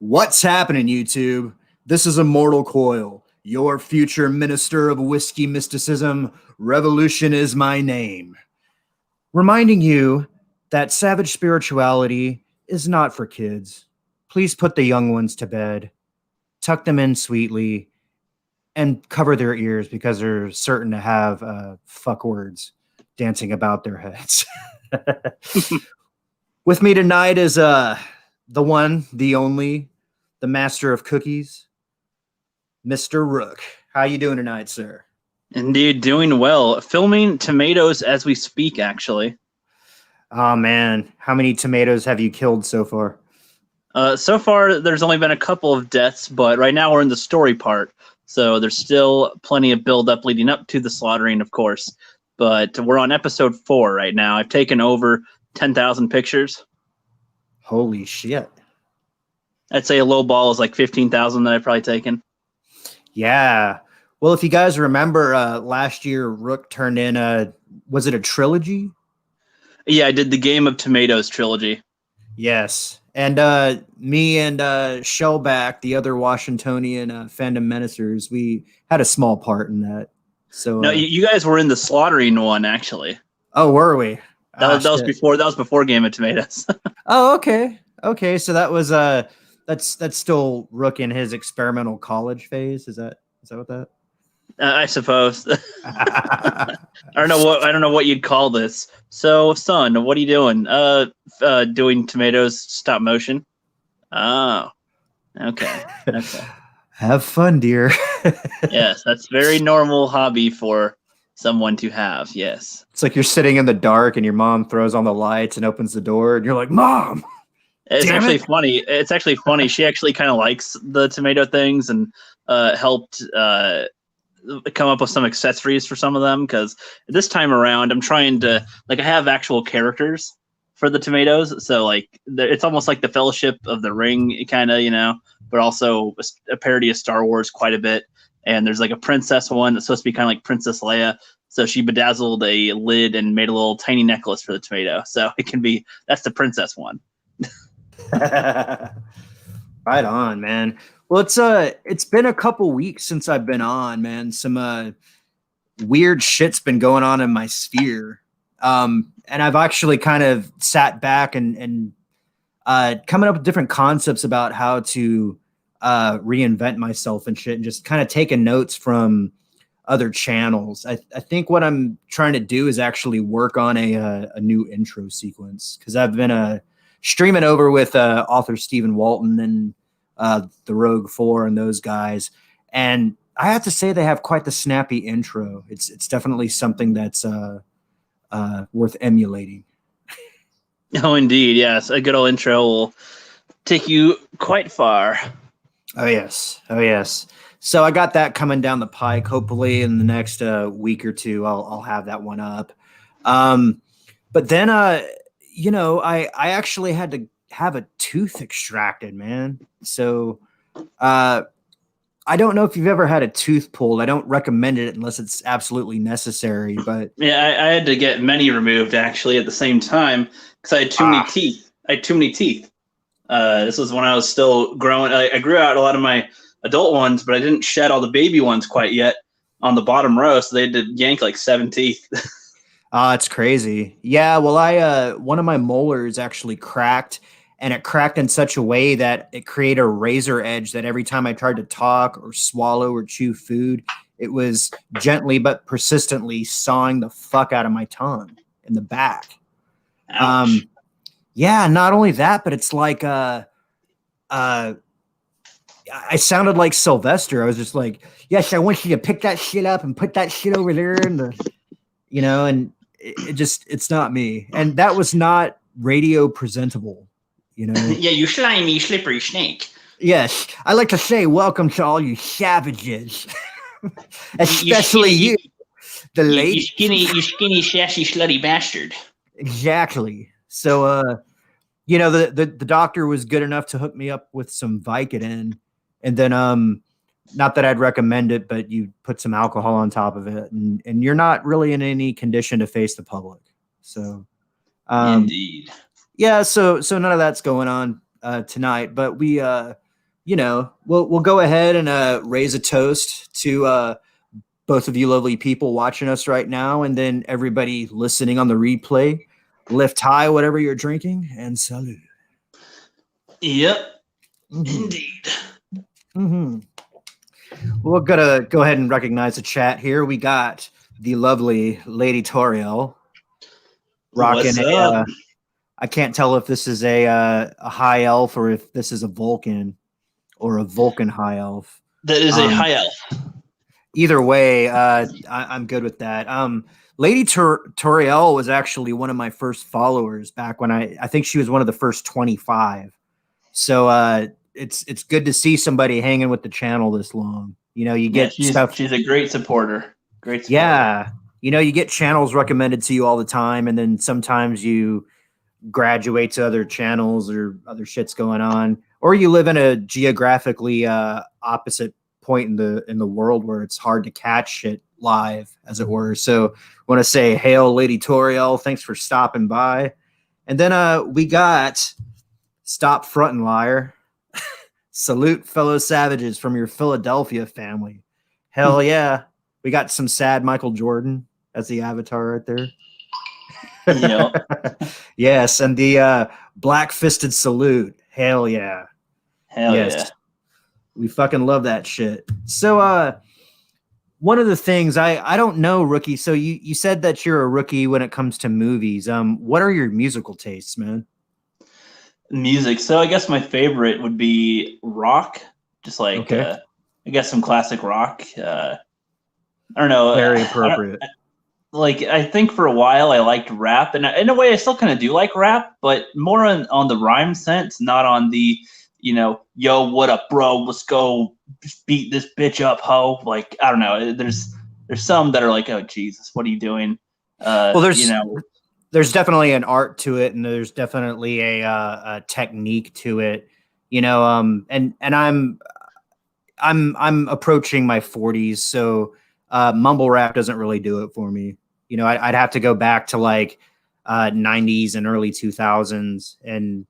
What's happening, YouTube? This is Immortal Coil, your future minister of whiskey mysticism. Revolution is my name. Reminding you that savage spirituality is not for kids. Please put the young ones to bed, tuck them in sweetly, and cover their ears because they're certain to have fuck words dancing about their heads. With me tonight is the one, the only, the master of cookies, Mr. Rook. How you doing tonight, sir? Indeed, doing well. Filming tomatoes as we speak, actually. Oh, man. How many tomatoes have you killed so far? So far, there's only been a couple of deaths, but right now we're in the story part. So there's still plenty of build-up leading up to the slaughtering, of course. But we're on episode 4 right now. I've taken over 10,000 pictures. Holy shit. I'd say a low ball is like 15,000 that I've probably taken. Yeah. Well, if you guys remember, last year, Rook turned in was it a trilogy? Yeah, I did the Game of Tomatoes trilogy. Yes. And me and Shellback, the other Washingtonian fandom menacers, we had a small part in that. So No, you guys were in the slaughtering one, actually. Oh, were we? That was before Game of Tomatoes. Oh, okay. Okay, so that was that's still Rook in his experimental college phase. Is that what that? I suppose. I don't know what you'd call this. So, son, what are you doing? Doing tomatoes stop motion. Oh, okay. Have fun, dear. Yes, that's very normal hobby for someone to have. Yes. It's like you're sitting in the dark and your mom throws on the lights and opens the door and you're like, "Mom." It's actually funny. It's actually funny. She actually kind of likes the tomato things and helped come up with some accessories for some of them, because this time around I'm trying to, like, I have actual characters for the tomatoes, so like it's almost like the Fellowship of the Ring kind of, but also a parody of Star Wars quite a bit. And there's like a princess one that's supposed to be kind of like Princess Leia, so she bedazzled a lid and made a little tiny necklace for the tomato, so that's the princess one. Right on, man. Well, it's been a couple weeks since I've been on, man. Some weird shit's been going on in my sphere. And I've actually kind of sat back and coming up with different concepts about how to reinvent myself and shit, and just kind of taking notes from other channels. I think what I'm trying to do is actually work on a new intro sequence, because I've been streaming over with author Stephen Walton and the Rogue 4 and those guys, and I have to say they have quite the snappy intro. It's definitely something that's worth emulating. Oh, indeed, yes. A good old intro will take you quite far. Oh yes. So I got that coming down the pike. Hopefully in the next week or two, I'll have that one up. But then I actually had to have a tooth extracted, man. So I don't know if you've ever had a tooth pulled. I don't recommend it unless it's absolutely necessary. But yeah, I had to get many removed actually at the same time because I had too many teeth. This was when I was still growing. I grew out a lot of my adult ones, but I didn't shed all the baby ones quite yet on the bottom row, so they had to yank like 7 teeth. It's crazy. Yeah, well, one of my molars actually cracked, and it cracked in such a way that it created a razor edge that every time I tried to talk or swallow or chew food, it was gently but persistently sawing the fuck out of my tongue in the back. Ouch. Yeah, not only that, but it's like I sounded like Sylvester. I was just like, "Yes, I want you to pick that shit up and put that shit over there," and and it's not me. And that was not radio presentable, Yeah, you slimy, slippery snake. Yes, I like to say welcome to all you savages, especially you, the lady. You skinny, sassy, slutty bastard. Exactly. So, the doctor was good enough to hook me up with some Vicodin, and then not that I'd recommend it, but you put some alcohol on top of it, and you're not really in any condition to face the public. So, indeed. Yeah. So none of that's going on tonight, but we we'll go ahead and raise a toast to both of you lovely people watching us right now, and then everybody listening on the replay. Lift high whatever you're drinking, and salute. Yep, Mhm. indeed. Mm-hmm. We're gonna go ahead and recognize the chat here. We got the lovely Lady Toriel rocking What's up? I can't tell if this is a high elf or if this is a Vulcan or a Vulcan high elf. That is a high elf. Either way, I'm good with that. Lady Toriel was actually one of my first followers back when I think she was one of the first 25. So it's good to see somebody hanging with the channel this long. You get stuff. She's a great supporter. Great supporter. Yeah. You get channels recommended to you all the time, and then sometimes you graduate to other channels or other shit's going on, or you live in a geographically opposite point in the world where it's hard to catch shit live, as it were. So want to say hail Lady Toriel, thanks for stopping by. And then we got Stop Frontin' Liar. Salute fellow savages from your Philadelphia family. Hell yeah. We got some sad Michael Jordan as the avatar right there. Yep. Yes, and the black-fisted salute. Hell yeah. Hell yeah. We fucking love that shit. So one of the things I don't know, rookie. So you said that you're a rookie when it comes to movies. What are your musical tastes, man? Music. So I guess my favorite would be rock. Just like I guess some classic rock. I don't know. Very appropriate. I think for a while I liked rap, and in a way I still kind of do like rap, but more on the rhyme sense, not on the, yo, what up, bro? Let's go beat this bitch up, ho. Like, I don't know. There's some that are like, oh Jesus, what are you doing? Well, there's definitely an art to it, and there's definitely a technique to it, and I'm approaching my 40s, so mumble rap doesn't really do it for me. I'd have to go back to like 90s and early 2000s and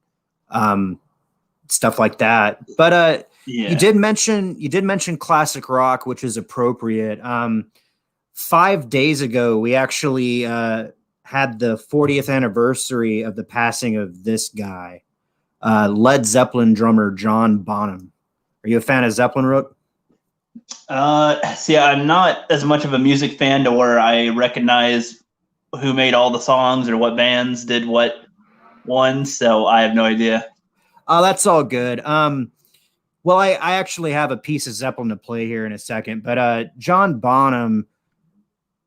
stuff like that. But you did mention classic rock, which is appropriate. 5 days ago, we actually had the 40th anniversary of the passing of this guy, Led Zeppelin drummer John Bonham. Are you a fan of Zeppelin, Rook? See, I'm not as much of a music fan to where I recognize who made all the songs or what bands did what ones, so I have no idea. Oh, that's all good. Well, I actually have a piece of Zeppelin to play here in a second, but John Bonham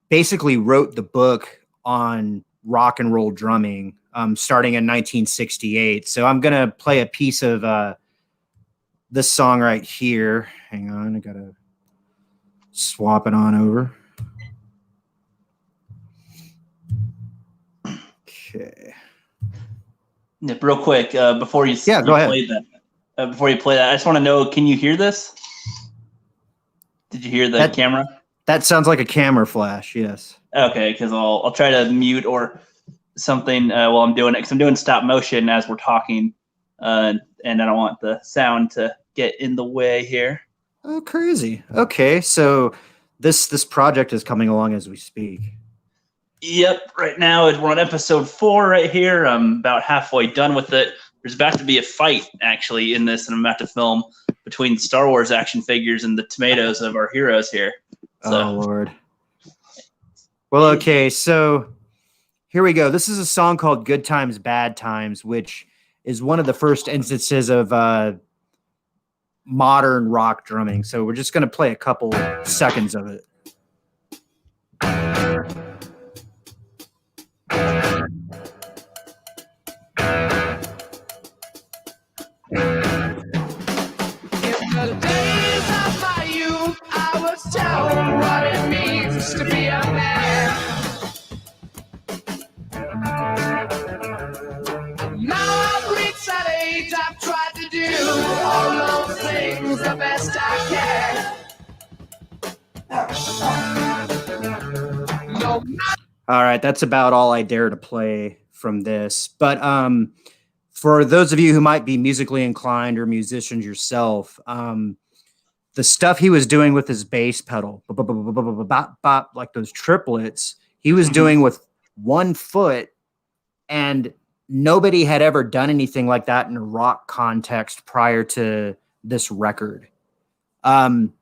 basically wrote the book on rock and roll drumming, starting in 1968. So I'm going to play a piece of this song right here. Hang on, I got to swap it on over. Okay. Yeah, real quick, before you go ahead. play that, before you play that, I just want to know, can you hear this? Did you hear the camera? That sounds like a camera flash, yes. Okay, because I'll try to mute or something while I'm doing it, because I'm doing stop motion as we're talking, and I don't want the sound to get in the way here. Oh, crazy. Okay, so this project is coming along as we speak. Yep, right now we're on episode 4 right here. I'm about halfway done with it. There's about to be a fight, actually, in this, and I'm about to film between Star Wars action figures and the tomatoes of our heroes here. So. Oh, Lord. Well, okay, so here we go. This is a song called Good Times, Bad Times, which is one of the first instances of modern rock drumming. So we're just going to play a couple seconds of it. To be a man. Now I've reached that age, I've tried to do all those things the best I can. No. All right, that's about all I dare to play from this. But for those of you who might be musically inclined or musicians yourself, the stuff he was doing with his bass pedal, like those triplets, he was doing with one foot, and nobody had ever done anything like that in a rock context prior to this record. And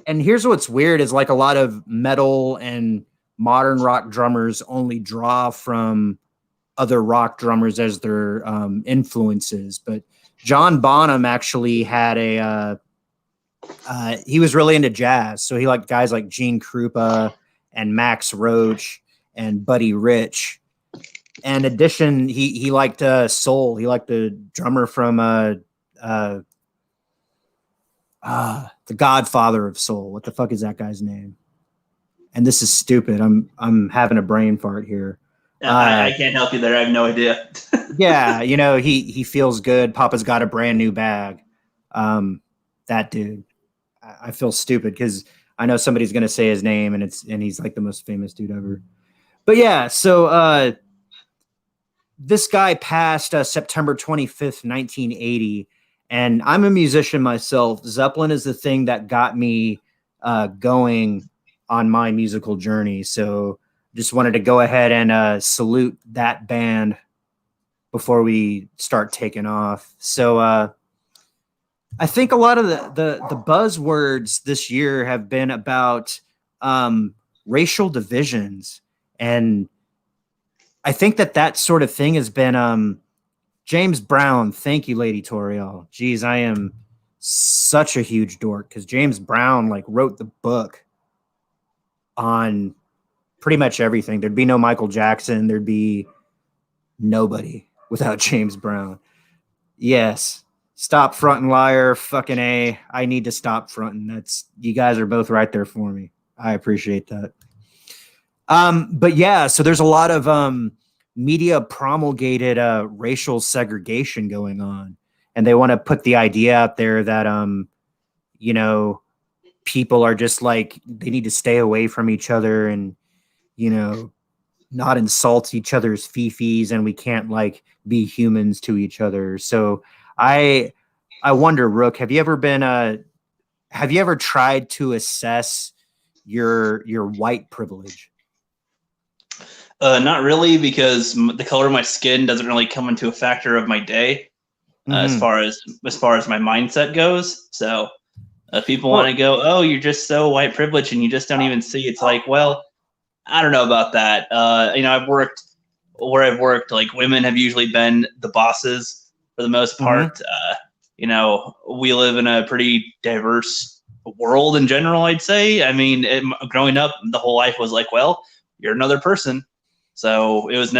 here's what's weird is like a lot of metal and modern rock drummers only draw from other rock drummers as their influences. But John Bonham actually had he was really into jazz. So he liked guys like Gene Krupa and Max Roach and Buddy Rich. In addition, he liked soul. He liked the drummer from the Godfather of Soul. What the fuck is that guy's name? And this is stupid. I'm having a brain fart here. I can't help you there. I have no idea. Yeah, he feels good. Papa's got a brand new bag. That dude. I feel stupid because I know somebody's gonna say his name, and he's like the most famous dude ever. But yeah, so this guy passed September 25th, 1980. And I'm a musician myself. Zeppelin is the thing that got me going on my musical journey. So just wanted to go ahead and salute that band before we start taking off. So I think a lot of the buzzwords this year have been about racial divisions. And I think that sort of thing has been James Brown. Thank you, Lady Toriel. Geez, I am such a huge dork because James Brown wrote the book on pretty much everything. There'd be no Michael Jackson. There'd be nobody without James Brown. Yes. Stop fronting, liar. Fucking A. I need to stop fronting. You guys are both right there for me. I appreciate that. But yeah, so there's a lot of media promulgated racial segregation going on, and they want to put the idea out there that people are just they need to stay away from each other and not insult each other's fifis, and we can't be humans to each other. So I wonder, Rook, have you ever tried to assess your white privilege? Not really, because the color of my skin doesn't really come into a factor of my day as far as my mindset goes. So if people want to go, oh, you're just so white privileged and you just don't even see, it's well, I don't know about that. I've worked where I've worked, women have usually been the bosses for the most part. We live in a pretty diverse world in general, I'd say. I mean, growing up, the whole life was well, you're another person. So it was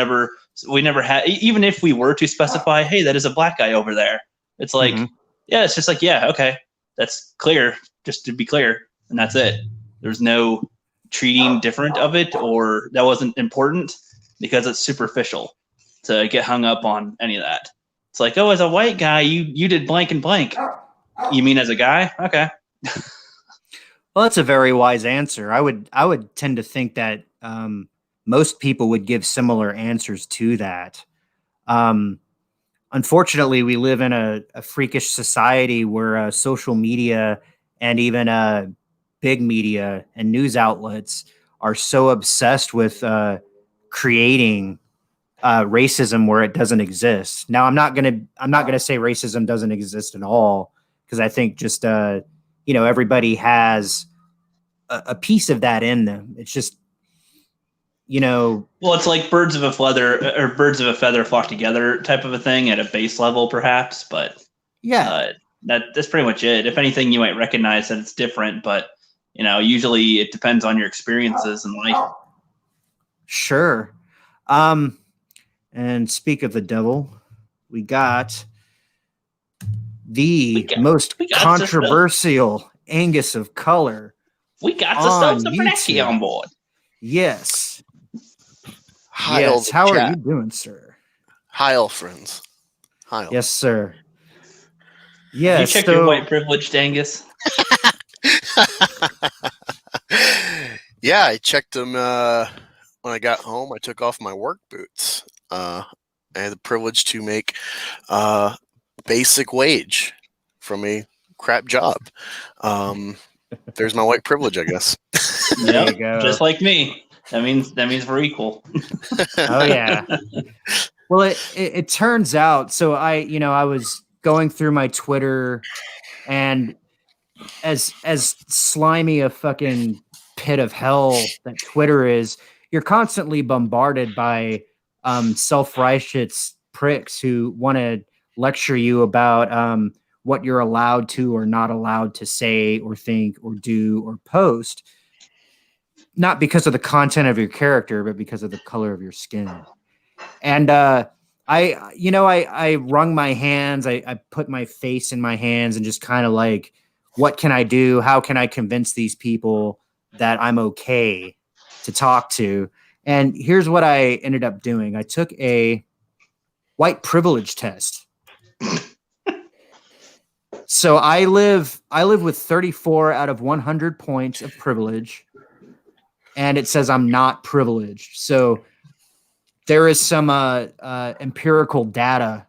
we never had, even if we were to specify, hey, that is a black guy over there. It's yeah, it's just yeah, okay, that's clear, just to be clear. And that's it. There's no treating different of it, or that wasn't important because it's superficial to get hung up on any of that. It's oh, as a white guy, you did blank and blank. You mean as a guy? Okay. Well, that's a very wise answer. I would tend to think that most people would give similar answers to that. Unfortunately, we live in a freakish society where social media and even big media and news outlets are so obsessed with creating racism where it doesn't exist. Now, I'm not gonna say racism doesn't exist at all, because I think just everybody has a piece of that in them. It's just well, it's like birds of a feather flock together type of a thing at a base level, perhaps. But yeah, that's pretty much it. If anything, you might recognize that it's different, but usually it depends on your experiences in life. Sure. And speak of the devil, we got the most controversial Angus of color. We got the Zabracki on board. Yes. Heil, yes. How are you doing, sir? Heil, friends. Heil. Yes, sir. Yes. You checked your white privilege, Angus? Yeah, I checked them when I got home. I took off my work boots. I had the privilege to make basic wage from a crap job. There's my white privilege, I guess. There you Yep, go. just like me. That means we're equal. Oh yeah. Well, it turns out. So I was going through my Twitter, and as slimy a fucking pit of hell that Twitter is, you're constantly bombarded by self-righteous pricks who want to lecture you about what you're allowed to or not allowed to say or think or do or post, not because of the content of your character, but because of the color of your skin. And I wrung my hands. I put my face in my hands and just kind of like, what can I do? How can I convince these people that I'm okay to talk to? And here's what I ended up doing. I took a white privilege test. So I live with 34 out of 100 points of privilege, and it says I'm not privileged. So there is some empirical data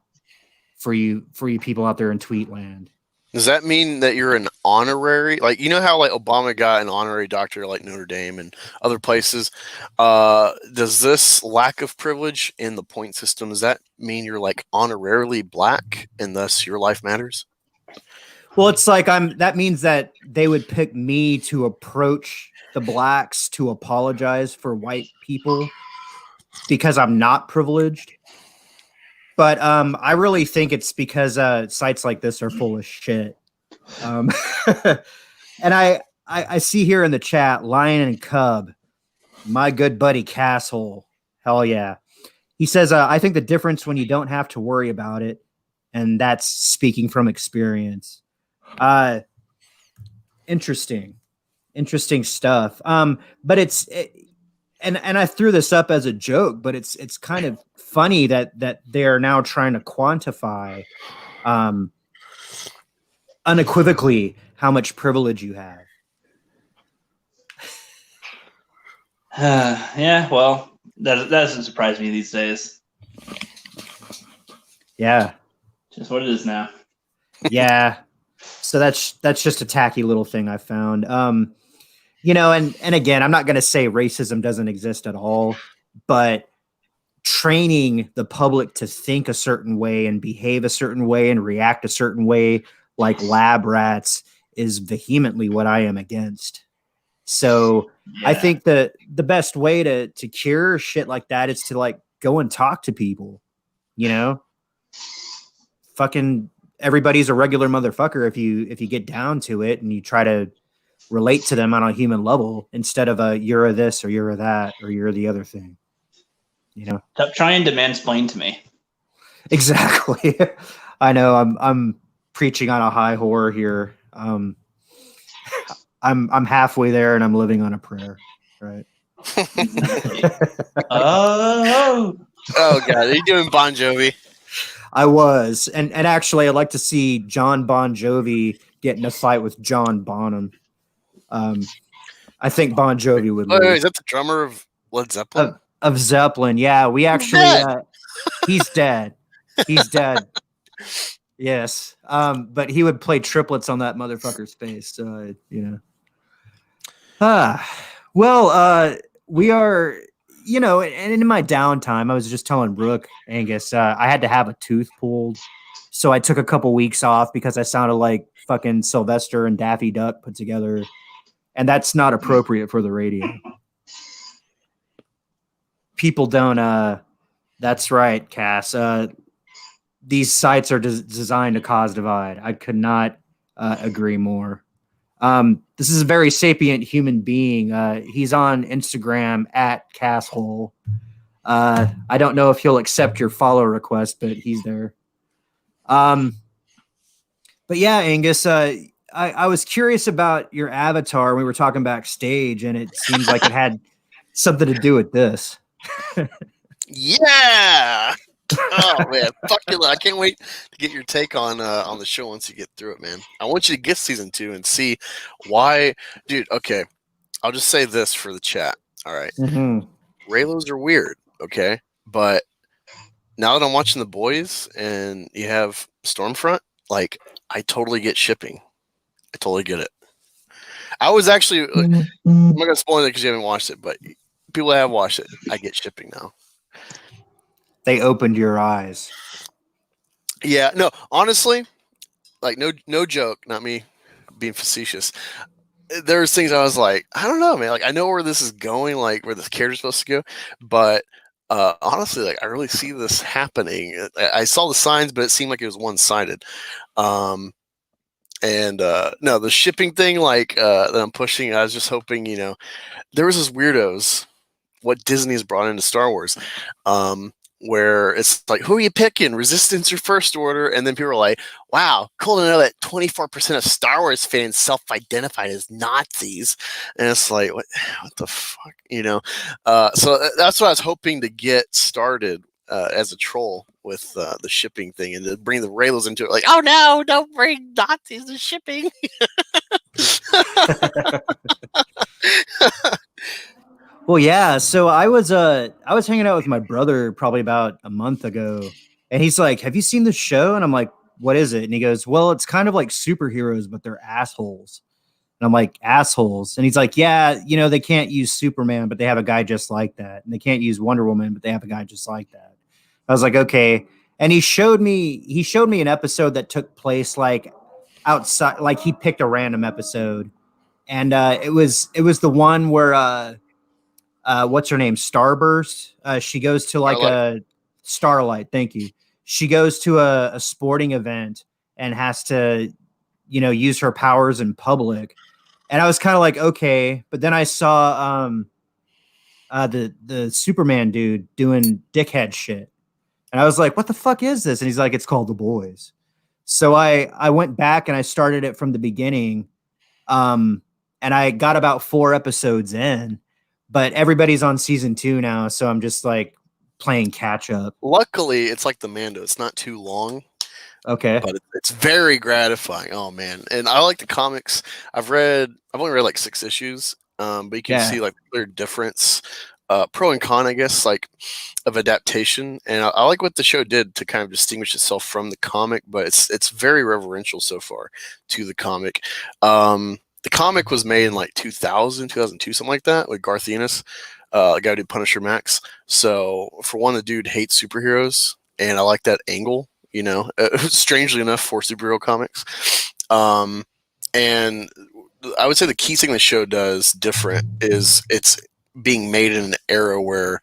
for you people out there in Tweetland. Does that mean that you're an honorary? Like, you know how like Obama got an honorary doctor like Notre Dame and other places? Does this lack of privilege in the point system, does that mean you're like honorarily black and thus your life matters? Well, it's like that means that they would pick me to approach the blacks to apologize for white people because I'm not privileged. But I really think it's because sites like this are full of shit. And I see here in the chat, Lion and Cub, my good buddy Casshole. Hell yeah. He says, I think the difference when you don't have to worry about it, and that's speaking from experience. Interesting stuff. But and I threw this up as a joke, but it's kind of funny that they're now trying to quantify unequivocally how much privilege you have. Yeah, well, that doesn't surprise me these days. Yeah. Just what it is now. Yeah. So that's just a tacky little thing I found. And again, I'm not going to say racism doesn't exist at all, but training the public to think a certain way and behave a certain way and react a certain way like lab rats is vehemently what I am against. So Yeah. I think the best way to cure shit like that is to like go and talk to people, fucking everybody's a regular motherfucker if you get down to it and you try to relate to them on a human level instead of a you're a this or you're a that or you're the other thing. Stop trying to mansplain to me. Exactly. I know I'm preaching on a high horror here. I'm halfway there and I'm living on a prayer, right? Oh God, are you doing Bon Jovi? I was, and actually, I'd like to see John Bon Jovi get in a fight with John Bonham. I think Bon Jovi would lose. Wait, is that the drummer of Led Zeppelin? Of Zeppelin, yeah. We actually, he's dead. He's dead. Yes, but he would play triplets on that motherfucker's face. So well, we are. And in my downtime, I was just telling Brooke, Angus, I had to have a tooth pulled. So I took a couple weeks off because I sounded like fucking Sylvester and Daffy Duck put together. And that's not appropriate for the radio. People don't, that's right, Cass. These sites are designed to cause divide. I could not agree more. This is a very sapient human being. He's on Instagram at Casshole. I don't know if he'll accept your follow request, but he's there. But yeah, Angus, I was curious about your avatar. We were talking backstage, and it seems like it had something to do with this. Yeah. Oh man, fuck you! I can't wait to get your take on the show once you get through it, man. I want you to get season 2 and see why, dude. Okay, I'll just say this for the chat. All right, Mm-hmm. Raylos are weird, okay, but now that I'm watching The Boys and you have Stormfront, like I totally get shipping. I totally get it. I was actually I'm not gonna spoil it because you haven't watched it, but people that have watched it, I get shipping now. They opened your eyes. Yeah, no, honestly, like no joke, not me being facetious. There's things I was like, I don't know, man. Like I know where this is going, like where this character's supposed to go, but honestly, like I really see this happening. I saw the signs, but it seemed like it was one sided. Um, and no, the shipping thing, like that I'm pushing, I was just hoping, there was this weirdos what Disney has brought into Star Wars, where it's like, who are you picking? Resistance or First Order? And then people are like, wow, cool to know that 24% of Star Wars fans self-identified as Nazis. And it's like, what the fuck, So that's what I was hoping to get started as a troll with the shipping thing and to bring the Raylos into it. Like, oh no, don't bring Nazis to shipping. Well, yeah. So I was hanging out with my brother probably about a month ago, and he's like, "Have you seen the show?" And I'm like, "What is it?" And he goes, "Well, it's kind of like superheroes, but they're assholes." And I'm like, "Assholes?" And he's like, "Yeah, they can't use Superman, but they have a guy just like that, and they can't use Wonder Woman, but they have a guy just like that." I was like, "Okay." And he showed me an episode that took place like outside, like he picked a random episode, and it was the one where what's her name? Starburst. She goes to like Starlight. a Starlight. Thank you. She goes to a sporting event and has to, use her powers in public. And I was kind of like, okay, but then I saw the Superman dude doing dickhead shit, and I was like, what the fuck is this? And he's like, it's called The Boys. So I went back and I started it from the beginning, um, and I got about 4 episodes in, but everybody's on season 2 now, so I'm just like playing catch up. Luckily, it's like the Mando. It's not too long, Okay. but it's very gratifying. Oh man, and I like the comics. I've only read like 6 issues, but you can Yeah. see like the clear difference, pro and con, I guess, like of adaptation. And I like what the show did to kind of distinguish itself from the comic, but it's very reverential so far to the comic. The comic was made in like 2000, 2002, something like that, with Garth Ennis, a guy who did Punisher Max. So for one, the dude hates superheroes, and I like that angle. Strangely enough, for superhero comics. And I would say the key thing the show does different is it's being made in an era where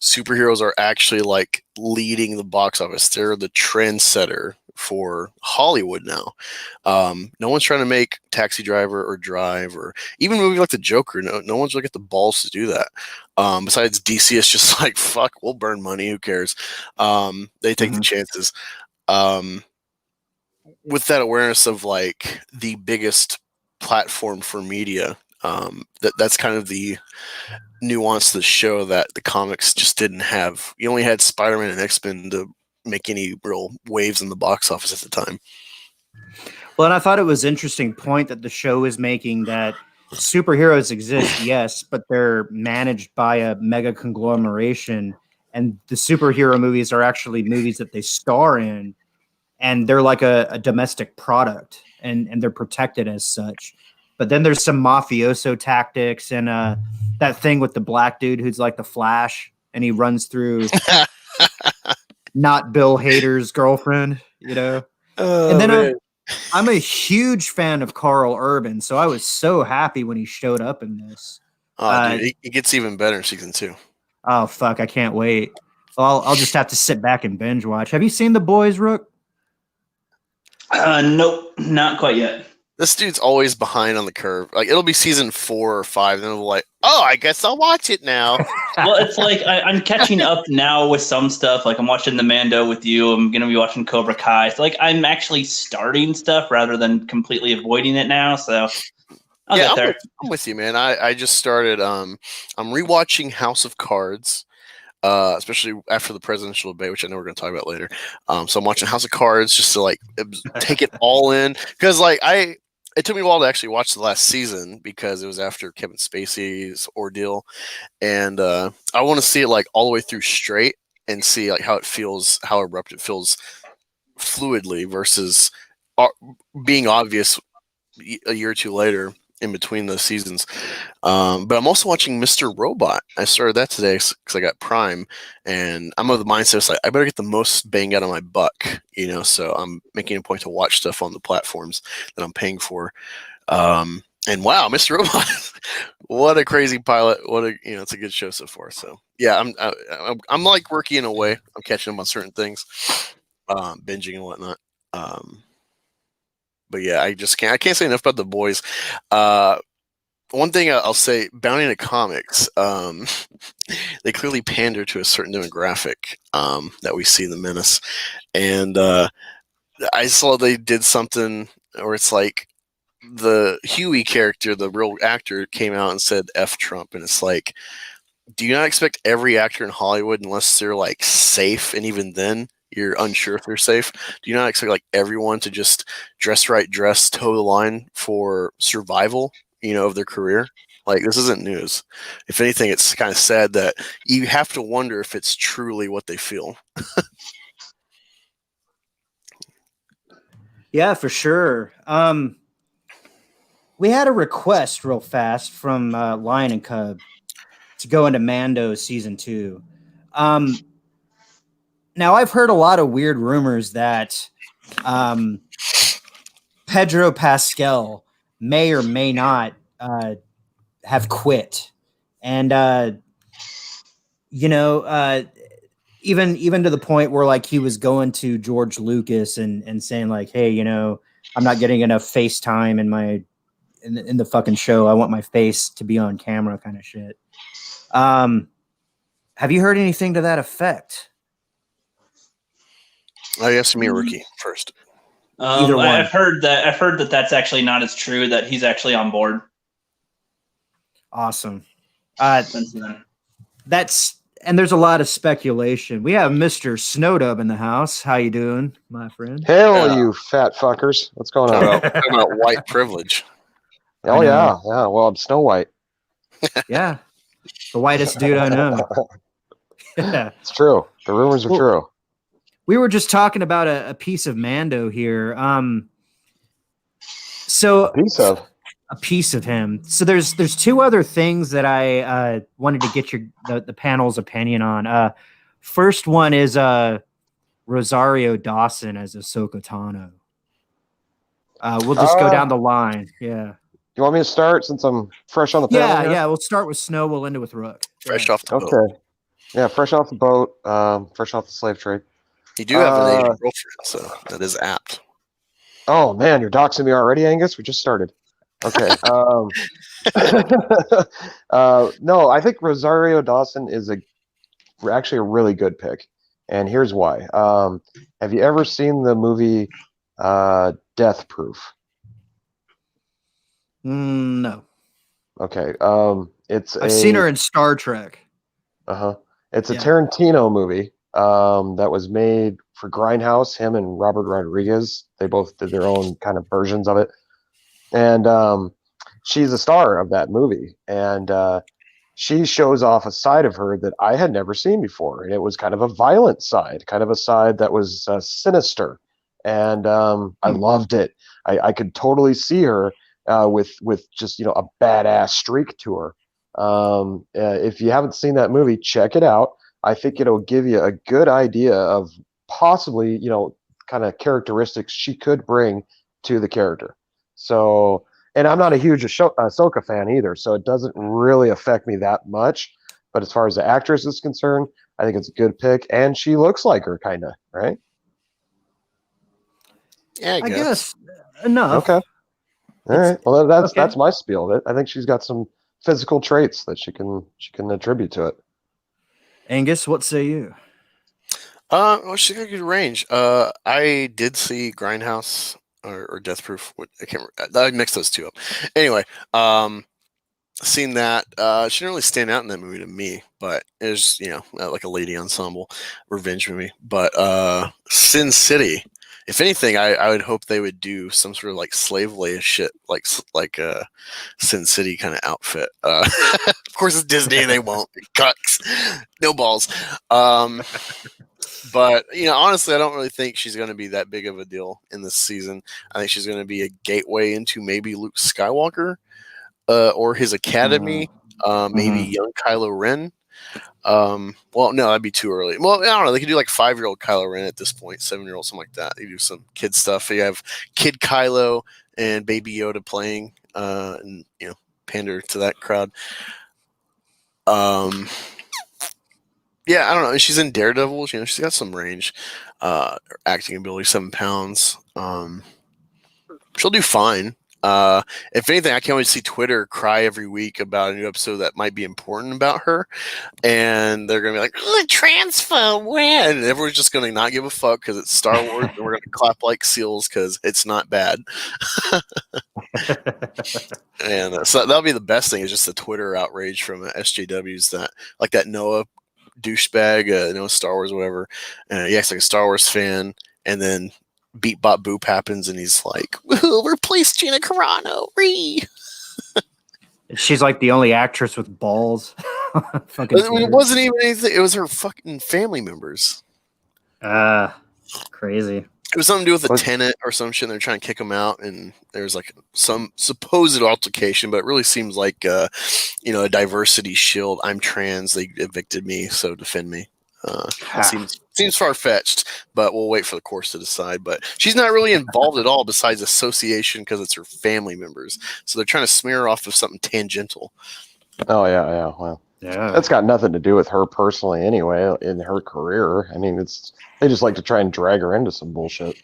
superheroes are actually like leading the box office. They're the trendsetter for Hollywood now. No one's trying to make Taxi Driver or Drive or even a movie like The Joker. No one's really got the balls to do that. Besides DC, it's just like, fuck, we'll burn money. Who cares? They take the chances. With that awareness of like the biggest platform for media, that's kind of the nuance to the show that the comics just didn't have. You only had Spider-Man and X-Men to make any real waves in the box office at the time. Well, and I thought it was interesting point that the show is making, that superheroes exist, yes, but they're managed by a mega conglomeration, and the superhero movies are actually movies that they star in, and they're like a domestic product, and they're protected as such. But then there's some mafioso tactics, and that thing with the black dude who's like the Flash, and he runs through not Bill Hader's girlfriend, and then I'm a huge fan of Carl Urban, so I was so happy when he showed up in this. Dude, it gets even better in season 2. Oh fuck, I can't wait. I'll just have to sit back and binge watch. Have you seen The Boys, Rook? Nope, not quite yet. This dude's always behind on the curve. Like it'll be season 4 or 5, then it'll be like, oh, I guess I'll watch it now. Well, it's like I'm catching up now with some stuff. Like I'm watching The Mando with you. I'm gonna be watching Cobra Kai. So like I'm actually starting stuff rather than completely avoiding it now. So I'll get there. I'm with you, man. I just started. I'm rewatching House of Cards. Especially after the presidential debate, which I know we're going to talk about later. So I'm watching House of Cards just to like take it all in, because like it took me a while to actually watch the last season because it was after Kevin Spacey's ordeal, and I want to see it like all the way through straight. and see like how it feels, how abrupt it feels fluidly versus being obvious a year or two later in between those seasons. But I'm also watching Mr. Robot. I started that today because I got Prime, and I'm of the mindset it's like I better get the most bang out of my buck, So I'm making a point to watch stuff on the platforms that I'm paying for. And wow, Mr. Robot, what a crazy pilot! It's a good show so far. So yeah, I'm like Rookie in a way. I'm catching up on certain things, binging and whatnot. But yeah, I can't say enough about the boys. One thing I'll say, Bounty into Comics, they clearly pander to a certain demographic that we see in the Menace, and I saw they did something where it's like the Huey character, the real actor, came out and said "F Trump," and it's like, do you not expect every actor in Hollywood, unless they're like safe, and even then you're unsure if they're safe, do you not expect like everyone to just dress right, toe the line for survival, of their career? Like, this isn't news. If anything, it's kind of sad that you have to wonder if it's truly what they feel. Yeah, for sure. We had a request real fast from Lion and Cub to go into Mando season 2. Now I've heard a lot of weird rumors that Pedro Pascal may or may not have quit, and even to the point where like he was going to George Lucas and saying like, hey, I'm not getting enough FaceTime in the fucking show. I want my face to be on camera, kind of shit. Have you heard anything to that effect? I guess me or Rookie first. Either one. I've heard that that's actually not as true, that he's actually on board. Awesome. Since then. And there's a lot of speculation. We have Mr. Snowdub in the house. How you doing, my friend? Hell, you fat fuckers. What's going on? Talking about white privilege. Oh, yeah. Yeah. Well, I'm Snow White. Yeah. The whitest dude I know. Yeah. It's true. The rumors are true. We were just talking about a piece of Mando here. A piece of him. So there's two other things that I wanted to get the panel's opinion on. First one is Rosario Dawson as Ahsoka Tano. We'll just go down the line. Yeah. You want me to start since I'm fresh on the panel? Yeah. We'll start with Snow. We'll end it with Rook. Fresh off the boat. Okay. Yeah, fresh off the boat. Fresh off the slave trade. You do have an Asian girlfriend, so that is apt. Oh man, you're doxing me already, Angus? We just started. Okay. No, I think Rosario Dawson is actually a really good pick, and here's why. Have you ever seen the movie Death Proof? No. Okay. I've seen her in Star Trek. It's a Tarantino movie that was made for Grindhouse. Him and Robert Rodriguez, they both did their own kind of versions of it. And she's a star of that movie. And she shows off a side of her that I had never seen before. And it was kind of a violent side, kind of a side that was sinister. And I loved it. I could totally see her with just, a badass streak to her. If you haven't seen that movie, check it out. I think it'll give you a good idea of possibly, kind of characteristics she could bring to the character. So, and I'm not a huge Ahsoka fan either, so it doesn't really affect me that much. But as far as the actress is concerned, I think it's a good pick, and she looks like her, kind of, right? Yeah, I guess enough. Okay. All right. Well, that's my spiel. I think she's got some physical traits that she can attribute to it. Angus, what say you? Well, she got a good range. I did see Grindhouse or Death Proof. I can't remember. I mixed those two up. Anyway, seen that. She didn't really stand out in that movie to me, but it was, like a lady ensemble revenge movie. But Sin City, If anything, I would hope they would do some sort of like slave Leia shit, like Sin City kind of outfit. Of course, it's Disney; they won't. Cucks, no balls. But honestly, I don't really think she's going to be that big of a deal in this season. I think she's going to be a gateway into maybe Luke Skywalker, or his academy, maybe young Kylo Ren. Well, no, that'd be too early. Well, I don't know. They could do like 5-year-old Kylo Ren at this point, 7-year-old, something like that. You do some kid stuff. You have Kid Kylo and Baby Yoda playing, and pander to that crowd. Yeah, I don't know. She's in Daredevil. She's got some range, acting ability, 7 pounds. She'll do fine. If anything, I can't wait to see Twitter cry every week about a new episode that might be important about her, and they're gonna be like, "Transphobe, when?" And everyone's just gonna not give a fuck because it's Star Wars, and we're gonna clap like seals because it's not bad. And so that'll be the best thing, is just the Twitter outrage from SJWs that Noah douchebag, Star Wars, whatever. He acts like a Star Wars fan, and then Beat Bop Boop happens, and he's like, "We'll replace Gina Carano." She's like the only actress with balls. It wasn't even anything. It was her fucking family members. Crazy. It was something to do with a tenant or some shit. And they're trying to kick him out, and there's like some supposed altercation, but it really seems like a diversity shield. I'm trans. They evicted me, so defend me. Seems far-fetched, but we'll wait for the courts to decide. But she's not really involved at all besides association, because it's her family members. So they're trying to smear her off of something tangential. Oh, yeah. Well, that's got nothing to do with her personally anyway, in her career. I mean, they just like to try and drag her into some bullshit.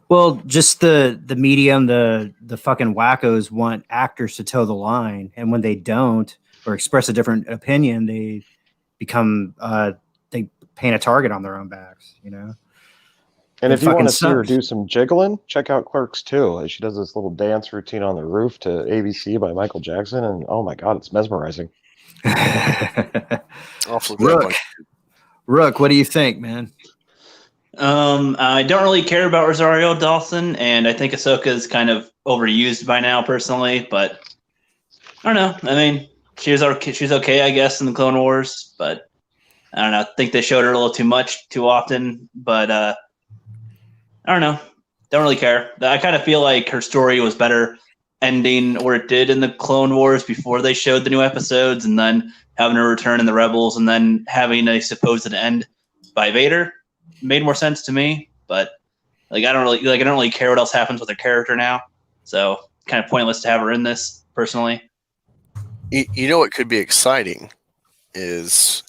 Well, just the medium, the fucking wackos want actors to toe the line. And when they don't, or express a different opinion, they become... they paint a target on their own backs, And if you want to see her do some jiggling, check out Clerks 2. She does this little dance routine on the roof to ABC by Michael Jackson, and oh my god, it's mesmerizing. Rook, what do you think, man? I don't really care about Rosario Dawson, and I think Ahsoka is kind of overused by now, personally. But I don't know. I mean, she's okay, I guess, in the Clone Wars, but I don't know. I think they showed her a little too much, too often, but I don't know. Don't really care. I kind of feel like her story was better ending where it did in the Clone Wars before they showed the new episodes, and then having her return in the Rebels, and then having a supposed end by Vader made more sense to me. But I don't really care what else happens with her character now. So kind of pointless to have her in this, personally. What could be exciting is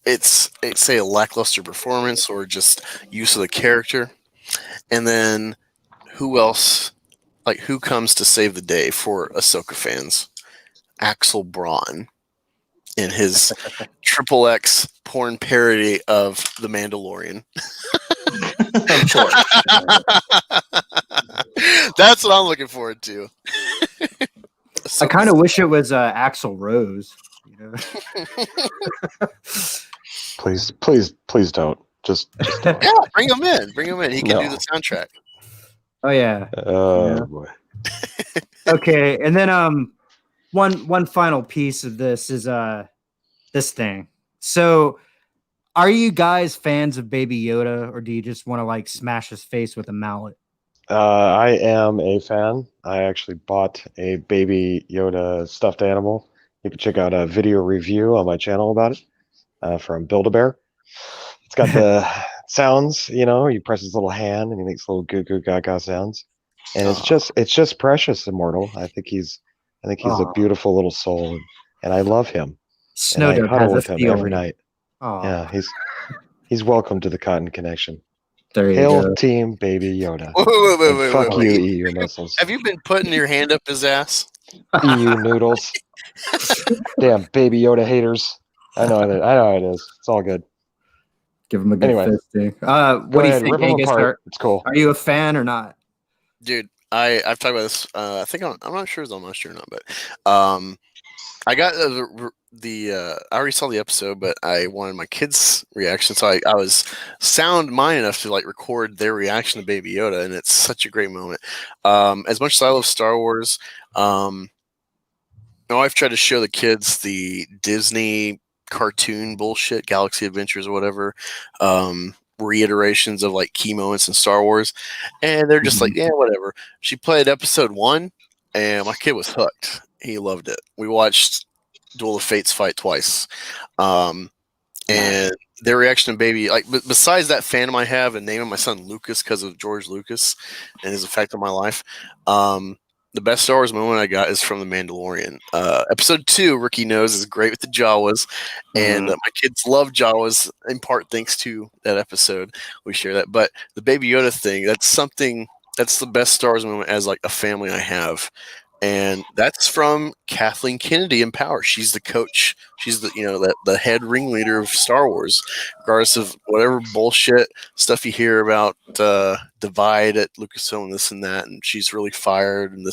it's say a lackluster performance or just use of the character, and then who else, like who comes to save the day for Ahsoka fans? Axel Braun in his XXX porn parody of The Mandalorian. Of course. That's what I'm looking forward to. I kind of wish it was Axel Rose. Please don't. Just don't. Yeah, bring him in. He can do the soundtrack. Oh yeah. Boy. Okay, and then one final piece of this is this thing. So, are you guys fans of Baby Yoda, or do you just want to like smash his face with a mallet? I am a fan. I actually bought a Baby Yoda stuffed animal. You can check out a video review on my channel about it from Build-A-Bear. It's got the sounds, you press his little hand and he makes little goo goo gaga sounds. And it's just precious, Immortal. I think he's a beautiful little soul, and I love him. Snow and I huddle with him feeling. every night. Aww. Yeah, he's welcome to the Cotton Connection. There you Hail go. Team Baby Yoda. Wait, Fuck you, eat your missiles. Have you been putting your hand up his ass? EU noodles. Damn Baby Yoda haters. I know how it is. It's all good. Give him a good fisting. What do you think, Angus? It's cool. Are you a fan or not? Dude, I've talked about this. I think I'm not sure it's on last year or not, but I got I already saw the episode, but I wanted my kids' reaction, so I was sound mind enough to like record their reaction to Baby Yoda, and it's such a great moment. As much as I love Star Wars, my wife tried to show the kids the Disney cartoon bullshit, Galaxy Adventures or whatever, reiterations of like key moments in Star Wars, and they're just like, yeah, whatever. She played episode 1, and my kid was hooked. He loved it. We watched Duel of Fates fight twice, and their reaction to Baby, like besides that fandom I have and naming my son Lucas because of George Lucas and his effect on my life, the best Star Wars moment I got is from The Mandalorian. Episode 2, Ricky knows, is great with the Jawas, and my kids love Jawas in part thanks to that episode. We share that, but the Baby Yoda thing, that's the best Star Wars moment as like a family I have. And that's from Kathleen Kennedy in Power. She's the coach. She's the head ringleader of Star Wars, regardless of whatever bullshit stuff you hear about divide at Lucasfilm, this and that. And she's really fired. And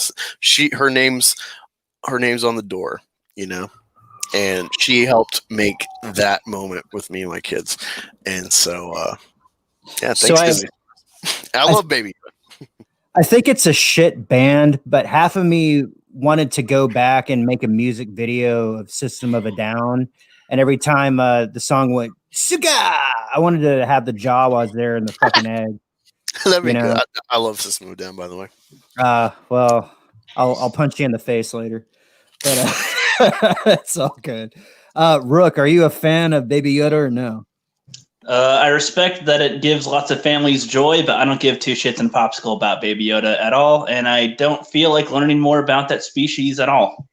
her name's on the door, and she helped make that moment with me and my kids. And so, yeah, thanks, Disney. I love Baby. I think it's a shit band, but half of me wanted to go back and make a music video of System of a Down. And every time the song went, Suga, I wanted to have the Jawas there in the fucking egg. That'd be good. I love System of a Down, by the way. Well, I'll punch you in the face later. But it's all good. Rook, are you a fan of Baby Yoda or no? I respect that it gives lots of families joy, but I don't give two shits and popsicle about Baby Yoda at all, and I don't feel like learning more about that species at all.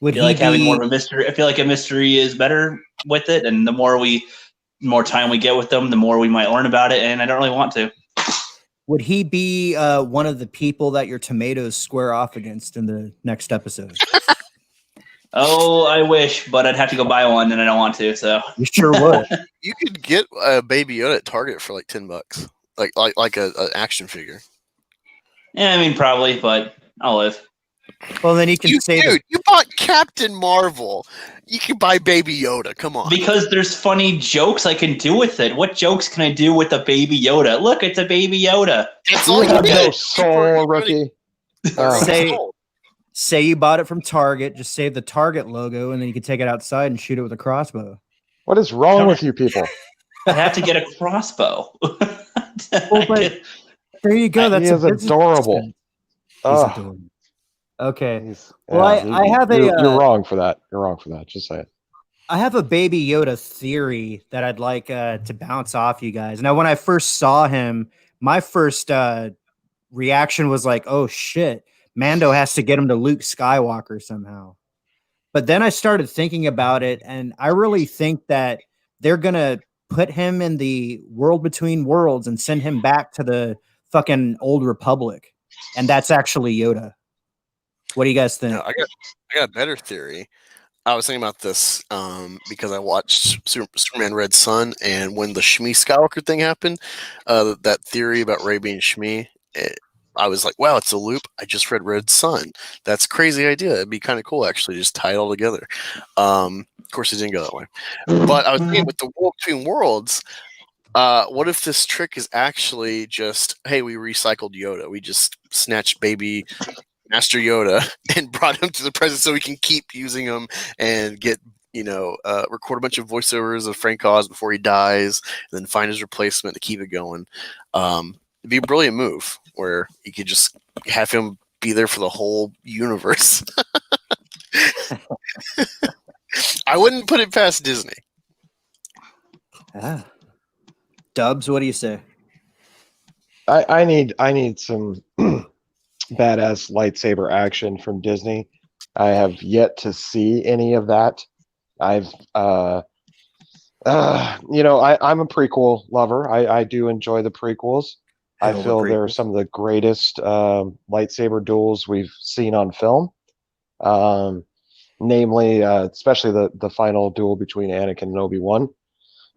I feel like having more of a mystery. I feel like a mystery is better with it, and the more time we get with them, the more we might learn about it, and I don't really want to. Would he be one of the people that your tomatoes square off against in the next episode? Oh, I wish, but I'd have to go buy one, and I don't want to. So you sure would. You could get a Baby Yoda at Target for like $10, like a action figure. Yeah, I mean probably, but I'll live. Well, then you can you bought Captain Marvel. You can buy Baby Yoda. Come on. Because there's funny jokes I can do with it. What jokes can I do with a Baby Yoda? Look, it's a Baby Yoda. That's all you need. Soul, Rookie. Say you bought it from Target, just save the Target logo, and then you can take it outside and shoot it with a crossbow. What is wrong with you people? I have to get a crossbow. But there you go. That's adorable. He's adorable. Okay. I have a. You're wrong for that. You're wrong for that. Just say it. I have a Baby Yoda theory that I'd like to bounce off you guys. Now, when I first saw him, my first reaction was like, "Oh shit." Mando has to get him to Luke Skywalker somehow. But then I started thinking about it, and I really think that they're going to put him in the world between worlds and send him back to the fucking old Republic. And that's actually Yoda. What do you guys think? No, I got a better theory. I was thinking about this because I watched Superman Red Sun, and when the Shmi Skywalker thing happened, that theory about Rey being Shmi, I was like, wow, it's a loop. I just read Red Sun. That's a crazy idea. It'd be kind of cool, actually, just tie it all together. Of course, it didn't go that way. But I was thinking with the world between worlds, what if this trick is actually just, hey, we recycled Yoda. We just snatched baby Master Yoda and brought him to the present so we can keep using him and get, record a bunch of voiceovers of Frank Oz before he dies and then find his replacement to keep it going. It'd be a brilliant move where you could just have him be there for the whole universe. I wouldn't put it past Disney. Dubs, what do you say? I need some badass lightsaber action from Disney. I have yet to see any of that. I'm a prequel lover. I do enjoy the prequels. I feel they're some of the greatest lightsaber duels we've seen on film. Namely, especially the final duel between Anakin and Obi-Wan.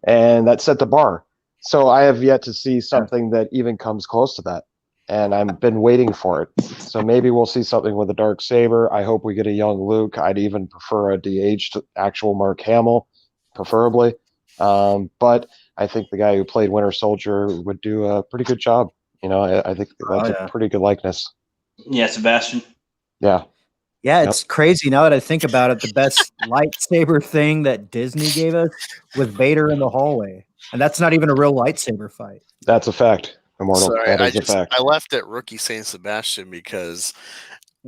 And that set the bar. So I have yet to see something that even comes close to that. and I've been waiting for it. So maybe we'll see something with a dark saber. I hope we get a young Luke. I'd even prefer a de-aged actual Mark Hamill, preferably. But I think the guy who played Winter Soldier would do a pretty good job. I think that's a pretty good likeness. Yeah, Sebastian. Yeah. Yeah, it's crazy now that I think about it. The best lightsaber thing that Disney gave us was Vader in the hallway. And that's not even a real lightsaber fight. That's a fact, Immortal. Sorry, That is a fact. I left at Rookie saying Sebastian because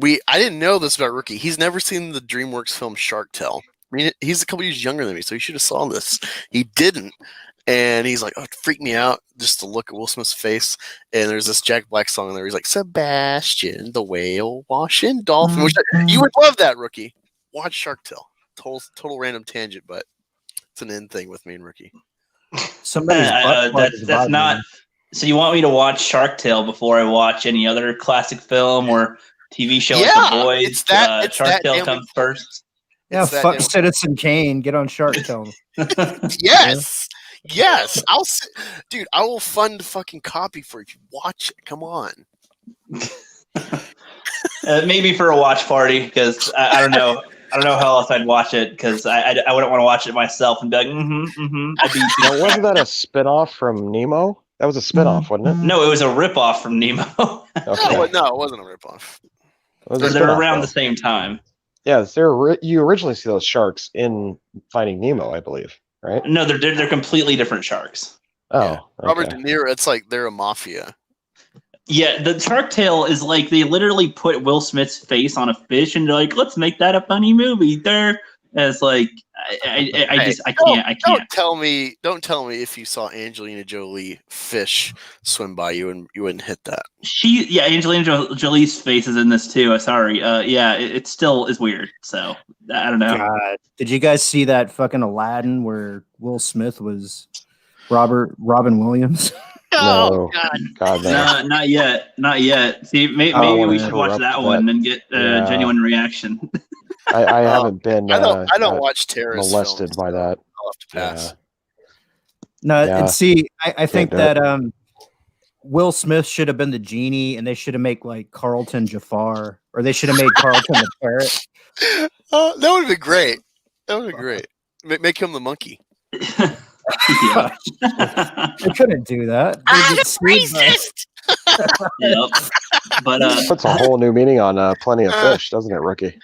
I didn't know this about Rookie. He's never seen the DreamWorks film Shark Tale. I mean, he's a couple years younger than me, so he should have saw this. He didn't. And he's like, oh, it freaked me out just to look at Will Smith's face. And there's this Jack Black song in there. He's like, Sebastian, the whale washing dolphin. Which you would love that, Rookie. Watch Shark Tale. Total random tangent, but it's an end thing with me and Rookie. Somebody's that's not. So you want me to watch Shark Tale before I watch any other classic film or TV show like The Boys? It's that Shark Tale comes first. Yeah, fuck Citizen Kane. Get on Shark Tale. Yes. Yes, dude. I will fund a fucking copy for you. Watch it. Come on. Maybe for a watch party because I don't know. I don't know how else I'd watch it because I wouldn't want to watch it myself and be like, I'd be. Wasn't that a spinoff from Nemo? That was a spinoff, wasn't it? No, it was a ripoff from Nemo. Okay. No, it wasn't a ripoff. They're around the same time. Yeah, you originally see those sharks in Finding Nemo, I believe. Right? No, they're completely different sharks. Oh, yeah. Robert okay. De Niro. It's like they're a mafia. Yeah, the Shark Tale is like they literally put Will Smith's face on a fish and they're like, let's make that a funny movie. And it's like I can't. Don't tell me if you saw Angelina Jolie fish swim by you and you wouldn't hit that. Angelina Jolie's face is in this too. Sorry. It still is weird. So I don't know. God. Did you guys see that fucking Aladdin where Will Smith was Robin Williams? No, God, no. Not yet. See, maybe we should watch that one and get a genuine reaction. I haven't been. I don't watch terrorist molested films, by that. I'll have to pass. No, and see, I think that Will Smith should have been the genie, and they should have made like Carlton Jafar, or they should have made Carlton the parrot. That would be great. That would be great. Make him the monkey. They couldn't do that. Racist. But puts a whole new meaning on Plenty of Fish, doesn't it, Rookie?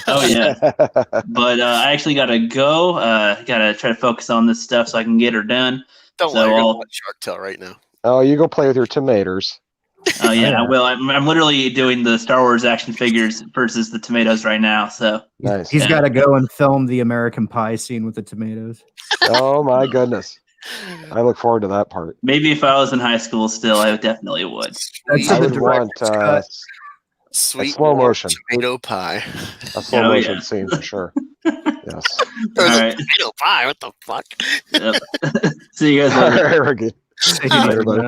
Oh yeah. But I actually gotta go. Gotta try to focus on this stuff so I can get her done. Don't worry, I'm gonna watch Shark Tale right now. Oh, you go play with your tomatoes. Oh yeah, I will. I'm literally doing the Star Wars action figures versus the tomatoes right now. So nice. He's got to go and film the American Pie scene with the tomatoes. Oh my goodness! I look forward to that part. Maybe if I was in high school still, I definitely would. I would want sweet slow motion tomato pie. A slow motion scene for sure. Yes. Tomato pie. What the fuck? Yep. See you guys later. See you later, buddy.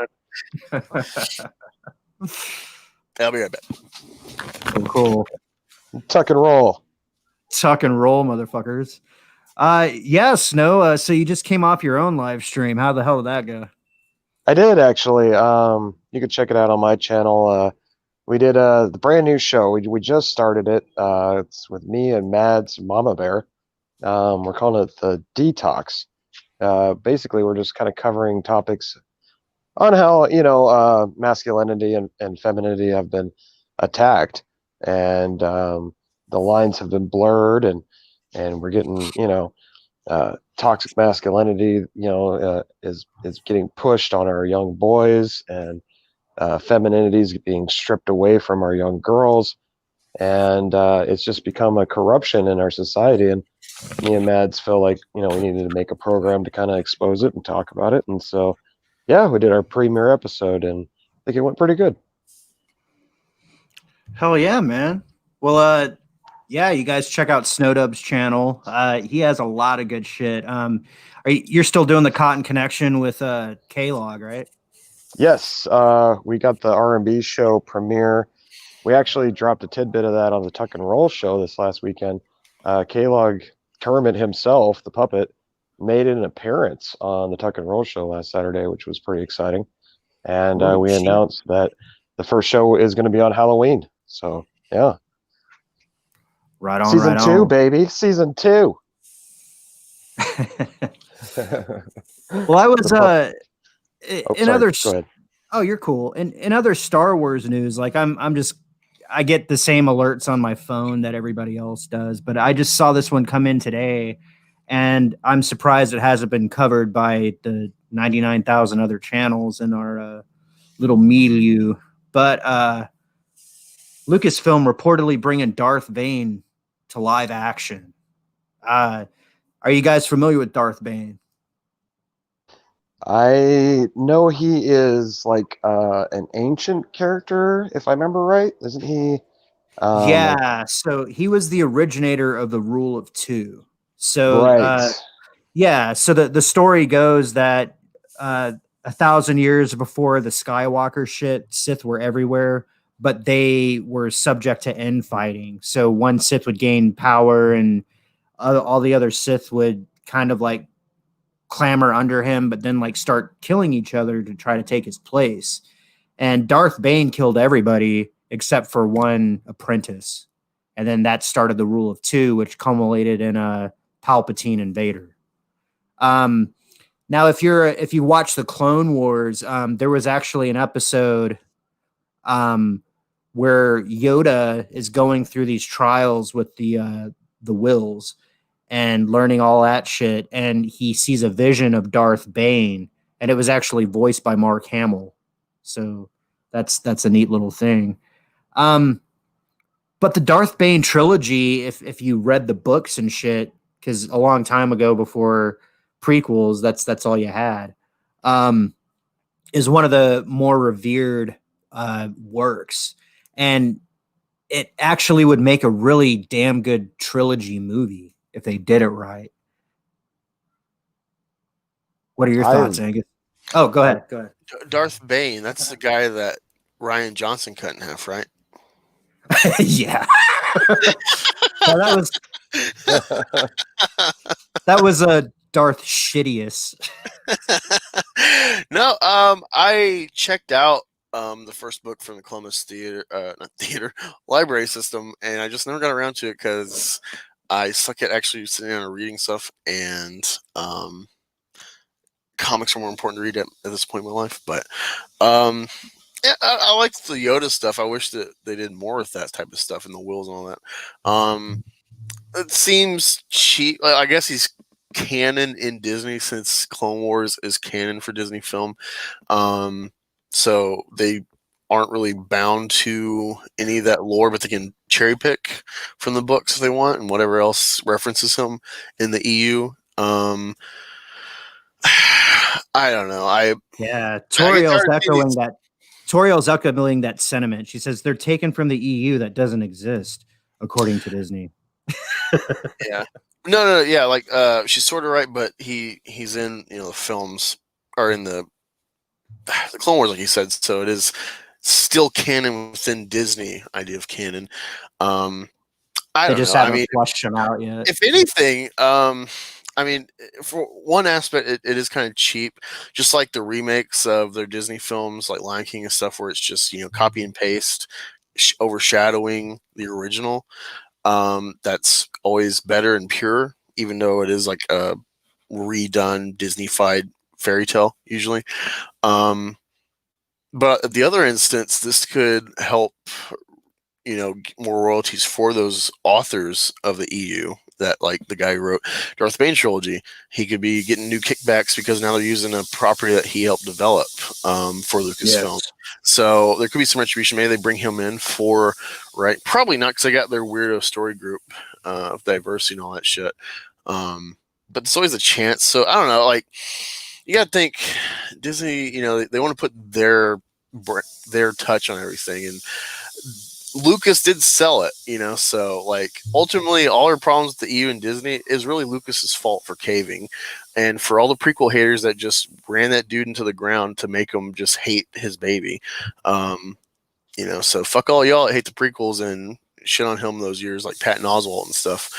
I'll be right back. Cool. Tuck and roll, motherfuckers. Yes, no. So you just came off your own live stream. How the hell did that go? I did actually. You can check it out on my channel. We did the brand new show. We just started it. It's with me and Mads Mama Bear. We're calling it the Detox. Basically, we're just kind of covering topics on how masculinity and femininity have been attacked, and the lines have been blurred, and we're getting toxic masculinity is getting pushed on our young boys, and femininity is being stripped away from our young girls, and it's just become a corruption in our society. And me and Mads feel like we needed to make a program to kind of expose it and talk about it, and so. Yeah, we did our premiere episode, and I think it went pretty good. Hell yeah, man. Well, you guys check out Snowdub's channel. He has a lot of good shit. You're still doing the Cotton Connection with K-Log, right? Yes, we got the R&B show premiere. We actually dropped a tidbit of that on the Tuck and Roll show this last weekend. K-Log Kermit himself, the puppet, made an appearance on the Tuck and Roll show last Saturday, which was pretty exciting. And we announced that the first show is going to be on Halloween. So yeah, Right on, season right 2, on. baby, season 2. Well, I was Oh, in sorry. other. Go ahead. Oh, you're cool. In other Star Wars news, like I'm just I get the same alerts on my phone that everybody else does, but I just saw this one come in today, and I'm surprised it hasn't been covered by the 99,000 other channels in our little milieu. But Lucasfilm reportedly bringing Darth Bane to live action. Are you guys familiar with Darth Bane? I know he is like an ancient character, if I remember right. Isn't he? Like, Yeah, so he was the originator of the Rule of Two. So right. yeah, so the story goes that 1,000 years before the Skywalker shit, Sith were everywhere, but they were subject to infighting. So one Sith would gain power, and all the other Sith would kind of like clamor under him, but then like start killing each other to try to take his place. And Darth Bane killed everybody except for one apprentice, and then that started the Rule of Two, which culminated in Palpatine and Vader. Um, Now, if you watch the Clone Wars, there was actually an episode um, where Yoda is going through these trials with the Wills and learning all that shit, and he sees a vision of Darth Bane, and it was actually voiced by Mark Hamill. So that's a neat little thing. Um, but the Darth Bane trilogy, if you read the books and shit, because a long time ago before prequels, that's all you had, um, is one of the more revered works, and it actually would make a really damn good trilogy movie if they did it right. What are your thoughts, I Angus? Oh, go ahead. Go ahead. Darth Bane, that's the guy that Ryan Johnson cut in half, right? Yeah. Well, that was a Darth Shidious. No, I checked out the first book from the Columbus Theater, not theater, library system, and I just never got around to it because I suck at actually sitting down and reading stuff, and comics are more important to read at this point in my life. But yeah, I liked the Yoda stuff. I wish that they did more with that type of stuff and the wills and all that. It seems cheap. I guess he's canon in Disney since Clone Wars is canon for Disney film. So they aren't really bound to any of that lore, but they can cherry pick from the books if they want and whatever else references him in the EU. I don't know. Yeah, I get tired of seeing these- Toriel's echoing that sentiment. She says they're taken from the EU that doesn't exist, according to Disney. Yeah. No, yeah, like she's sort of right, but he's in the films or in the Clone Wars, like you said, so it is still canon within Disney idea of canon. I They don't just know. I haven't mean, flushed them out yet. if anything, I mean, for one aspect, it is kind of cheap, just like the remakes of their Disney films, like Lion King and stuff, where it's just copy and paste, overshadowing the original. That's always better and pure, even though it is like a redone Disney-fied fairy tale usually. But at the other instance, this could help, more royalties for those authors of the EU. That, like the guy who wrote Darth Bane trilogy, he could be getting new kickbacks because now they're using a property that he helped develop for Lucasfilm. Yes. So there could be some retribution. Maybe they bring him in for, right? Probably not, because they got their weirdo story group of diversity and all that shit. But there's always a chance. So I don't know. Like, you got to think Disney. They want to put their touch on everything, and Lucas did sell it. So like ultimately, all our problems with the EU and Disney is really Lucas's fault for caving, and for all the prequel haters that just ran that dude into the ground to make him just hate his baby. So fuck all y'all that hate the prequels and shit on him those years, like Patton Oswalt and stuff.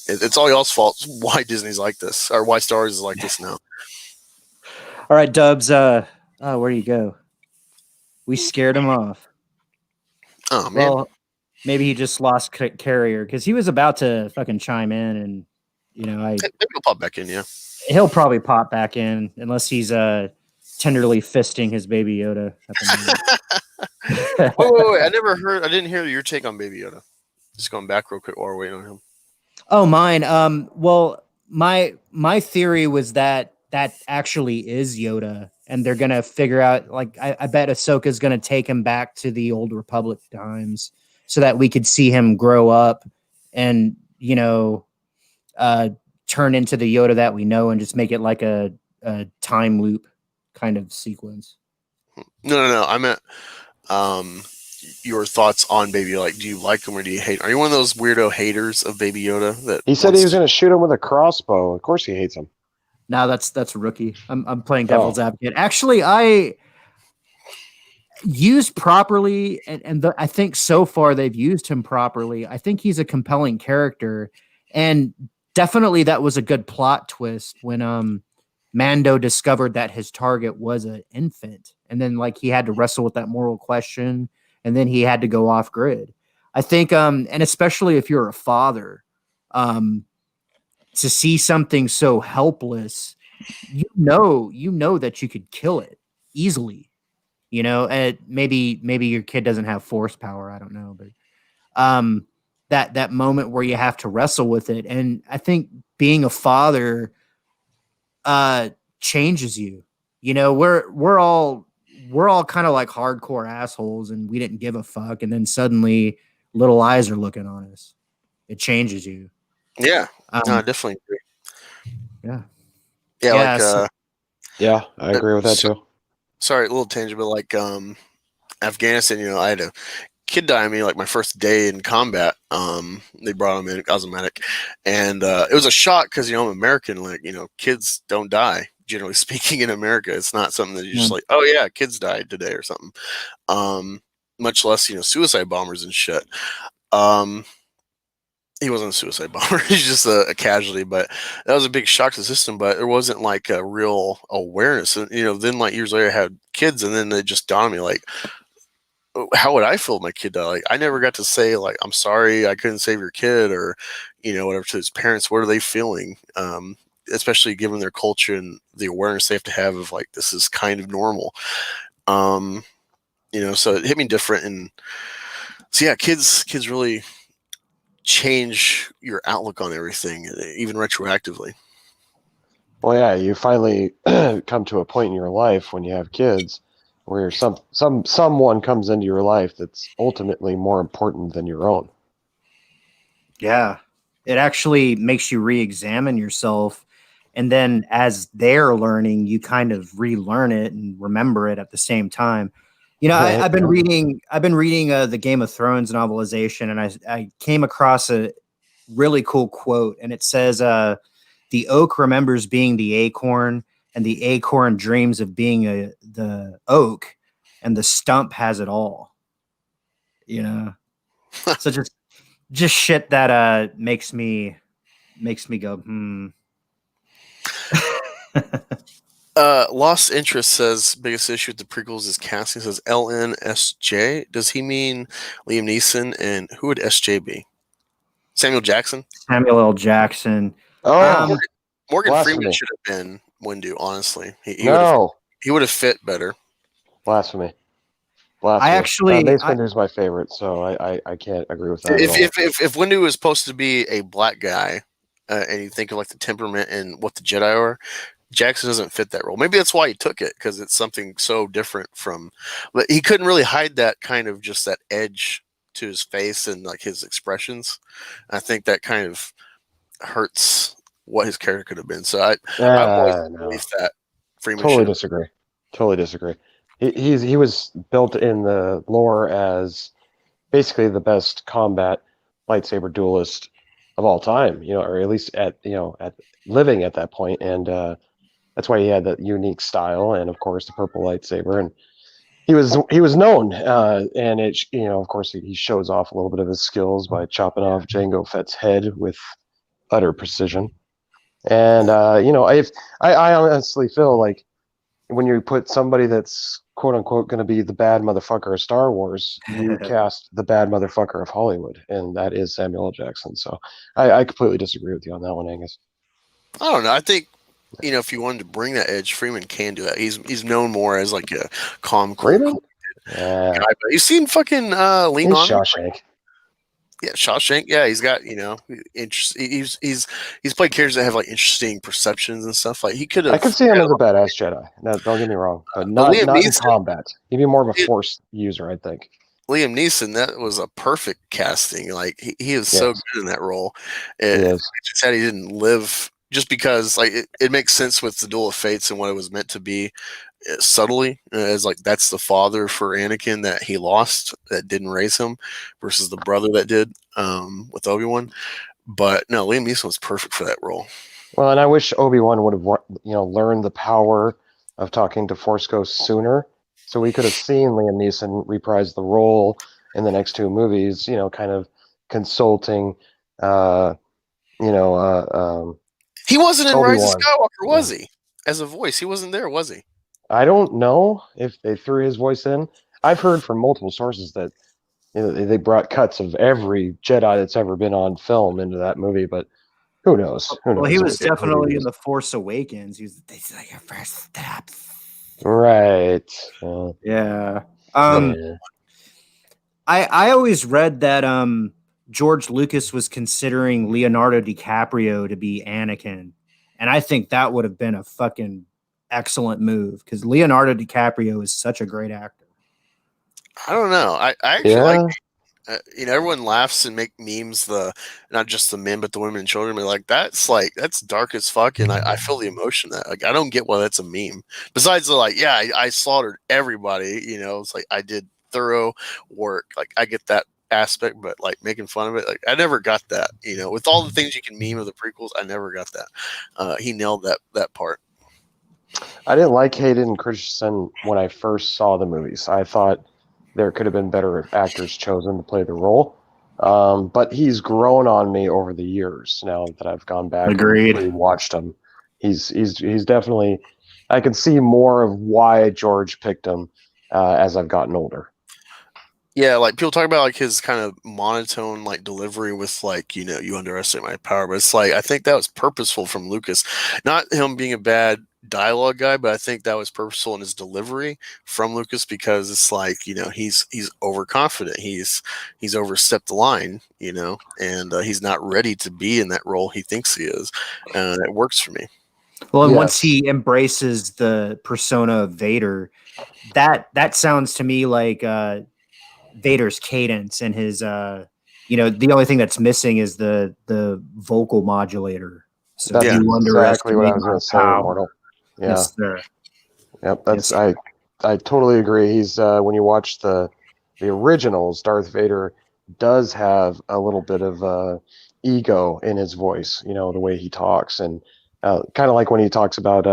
It's all y'all's fault why Disney's like this, or why Star Wars is like this now. All right, Dubs. Where do you go? We scared him off. Oh man, Well, maybe he just lost carrier because he was about to fucking chime in, and maybe he'll pop back in. Yeah. he'll probably pop back in unless he's tenderly fisting his baby Yoda at the moment. Wait. I didn't hear your take on Baby Yoda. Just going back real quick while we're waiting on him. Oh, mine. Well, my theory was that actually is Yoda, and they're gonna figure out. Like, I bet Ahsoka's gonna take him back to the old Republic times, so that we could see him grow up, and turn into the Yoda that we know, and just make it like a time loop kind of sequence. No. I meant your thoughts on Baby Yoda. Like, do you like him or do you hate him? Are you one of those weirdo haters of Baby Yoda? That He said he was going to shoot him with a crossbow. Of course he hates him. Now that's rookie. I'm playing devil's advocate. Actually, I used properly, and I think so far they've used him properly. I think he's a compelling character, and definitely that was a good plot twist when Mando discovered that his target was an infant, and then like he had to wrestle with that moral question, and then he had to go off grid. I think, and especially if you're a father, to see something so helpless, you know that you could kill it easily. And maybe your kid doesn't have force power. I don't know, but that moment where you have to wrestle with it, and I think being a father changes you. We're all kind of like hardcore assholes, and we didn't give a fuck, and then suddenly little eyes are looking on us. It changes you. Yeah, no, I definitely agree. Yeah. Yeah, I agree with that too. Sorry, a little tangent, but like Afghanistan, I had a kid die on me like my first day in combat. They brought him in. I was a medic, and it was a shock because I'm American. Like kids don't die generally speaking in America. It's not something that you're just like, oh yeah, kids died today or something. Much less suicide bombers and shit. He wasn't a suicide bomber. He's just a casualty, but that was a big shock to the system. But there wasn't like a real awareness. And, then like years later I had kids, and then it just dawned on me like, how would I feel if my kid died? Like I never got to say like, I'm sorry, I couldn't save your kid, or, whatever to his parents. What are they feeling? Especially given their culture and the awareness they have to have of like, this is kind of normal. So it hit me different. And so, yeah, kids really change your outlook on everything, even retroactively. Well, yeah, you finally come to a point in your life when you have kids where someone comes into your life that's ultimately more important than your own. Yeah, it actually makes you re-examine yourself, and then as they're learning, you kind of relearn it and remember it at the same time. I've been reading the Game of Thrones novelization, and I came across a really cool quote, and it says, "The oak remembers being the acorn, and the acorn dreams of being the oak, and the stump has it all." So just shit that makes me go. Lost Interest says biggest issue with the prequels is casting. Says LNSJ. Does he mean Liam Neeson? And who would SJ be? Samuel Jackson? Samuel L. Jackson. Oh, Morgan Blasphemy. Freeman should have been Windu, honestly. He would have fit better. Blasphemy. I actually Mace Windu's my favorite, so I can't agree with that. If Windu was supposed to be a black guy, and you think of like the temperament and what the Jedi are, Jackson doesn't fit that role. Maybe that's why he took it, because it's something so different from. But he couldn't really hide that kind of just that edge to his face and like his expressions. I think that kind of hurts what his character could have been. So I've always believed that Freeman. Totally disagree. He was built in the lore as basically the best combat lightsaber duelist of all time, or at least at living at that point, and that's why he had that unique style, and of course the purple lightsaber, and he was known, and it of course he shows off a little bit of his skills by chopping off Jango Fett's head with utter precision, and I honestly feel like when you put somebody that's quote unquote going to be the bad motherfucker of Star Wars, you cast the bad motherfucker of Hollywood, and that is Samuel L. Jackson. So I completely disagree with you on that one, Angus. I don't know. I think if you wanted to bring that edge, Freeman can do that. He's known more as like a calm, cool Freeman? Yeah. guy. But you seen fucking Lean He's On Me? Shawshank. Yeah, Shawshank. Yeah, he's got interest. He's played characters that have like interesting perceptions and stuff. Like he could have. I could see him as a badass Jedi. No, don't get me wrong, but not Liam in Neeson- combat. He'd be more of a Force user, I think. Liam Neeson, that was a perfect casting. Like he is so Yes. good in that role. He It is. just sad he didn't live, just because like it makes sense with the Duel of Fates and what it was meant to be subtly, as like that's the father for Anakin that he lost, that didn't raise him, versus the brother that did with Obi-Wan. But no, Liam Neeson was perfect for that role. Well, and I wish Obi-Wan would have, learned the power of talking to Force Ghosts sooner, so we could have seen Liam Neeson reprise the role in the next two movies. Kind of consulting. He wasn't in Rise of Obi-Wan. Skywalker, was he? As a voice, he wasn't there, was he? I don't know if they threw his voice in. I've heard from multiple sources that they brought cuts of every Jedi that's ever been on film into that movie, but who knows? Well, he was what definitely it in The Force Awakens. He was like your first step. right. Yeah. Yeah. I always read that George Lucas was considering Leonardo DiCaprio to be Anakin, and I think that would have been a fucking excellent move because Leonardo DiCaprio is such a great actor. I don't know. I actually like. Everyone laughs and make memes. Not just the men, but the women and children. But that's dark as fuck, and I feel the emotion that. Like, I don't get why that's a meme. Besides I slaughtered everybody. It's like I did thorough work. Like I get that aspect, but like making fun of it, like I never got that. With all the things you can meme of the prequels, I never got that. He nailed that part. I didn't like Hayden Christensen when I first saw the movies. I thought there could have been better actors chosen to play the role. But he's grown on me over the years now that I've gone back Agreed. and watched him. He's definitely, I can see more of why George picked him as I've gotten older. Yeah, like people talk about like his kind of monotone like delivery with like, you underestimate my power, but it's like I think that was purposeful from Lucas. Not him being a bad dialogue guy, but I think that was purposeful in his delivery from Lucas because it's like, he's overconfident. He's overstepped the line, and he's not ready to be in that role he thinks he is. And it works for me. Well, and Yes. once he embraces the persona of Vader, that sounds to me like Vader's cadence and his the only thing that's missing is the vocal modulator. So That's you exactly what I was underestimate going my to say, power. Immortal. Yeah. Yes, sir. Yep, that's Yes. I totally agree. He's when you watch the originals, Darth Vader does have a little bit of ego in his voice, the way he talks, and kind of like when he talks about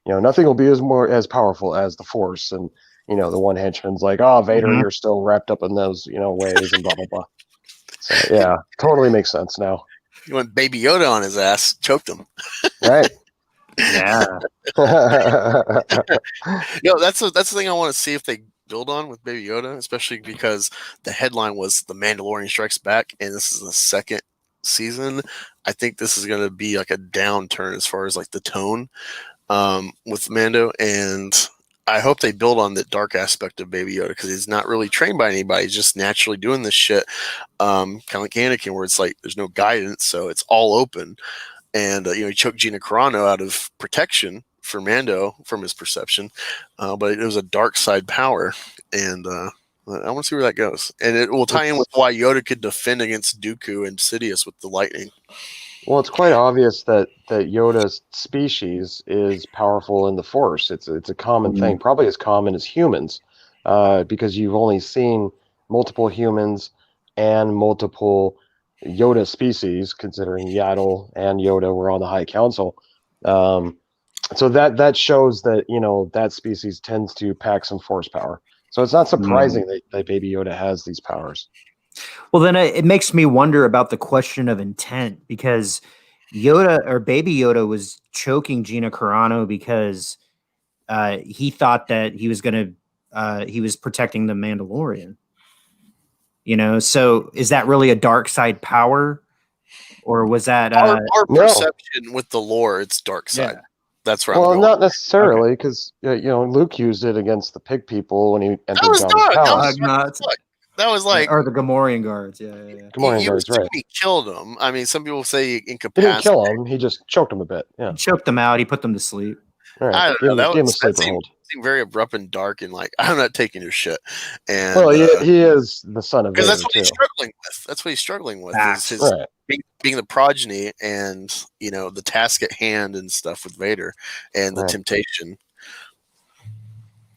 nothing will be as powerful as the Force, and the one henchman's like, oh, Vader, Mhm. you're still wrapped up in those ways and blah blah blah. So yeah, totally makes sense now. He went Baby Yoda on his ass, choked him. Right. Yeah. That's the thing I want to see if they build on with Baby Yoda, especially because the headline was The Mandalorian Strikes Back, and this is the second season. I think this is going to be like a downturn as far as like the tone with Mando, and I hope they build on the dark aspect of Baby Yoda because he's not really trained by anybody. He's just naturally doing this shit, kind of like Anakin, where it's like there's no guidance, so it's all open. And he choked Gina Carano out of protection for Mando from his perception, but it was a dark side power, and I want to see where that goes. And it will tie in with why Yoda could defend against Dooku and Sidious with the lightning. Well, it's quite obvious that Yoda's species is powerful in the Force. It's a common thing, probably as common as humans, because you've only seen multiple humans and multiple Yoda species, considering Yaddle and Yoda were on the High Council. So that shows that that species tends to pack some Force power. So it's not surprising that Baby Yoda has these powers. Well, then it makes me wonder about the question of intent because Yoda or Baby Yoda was choking Gina Carano because he thought that he was protecting the Mandalorian. So is that really a dark side power, or was that Our No. perception with the lore, it's dark side. Yeah. That's where I'm Well, going. not necessarily, because Luke used it against the pig people when he entered was Jabba's not- that palace. was- Nuts. That was like or the Gamorrean guards? Yeah. Good morning, you guys. assume Right? he killed him. I mean, some people say he He didn't incapacitated. kill him. He just choked him a bit. Yeah. He choked them out. He put them to sleep. All right. I don't Give know. him a That sleeper seemed, hold. seemed very abrupt and dark, and like I'm not taking your shit. And Well, he is the son of because Vader that's what too. he's struggling with. That's what he's struggling with. Facts. Is his Right. being the progeny, and the task at hand and stuff with Vader, and the Right. temptation.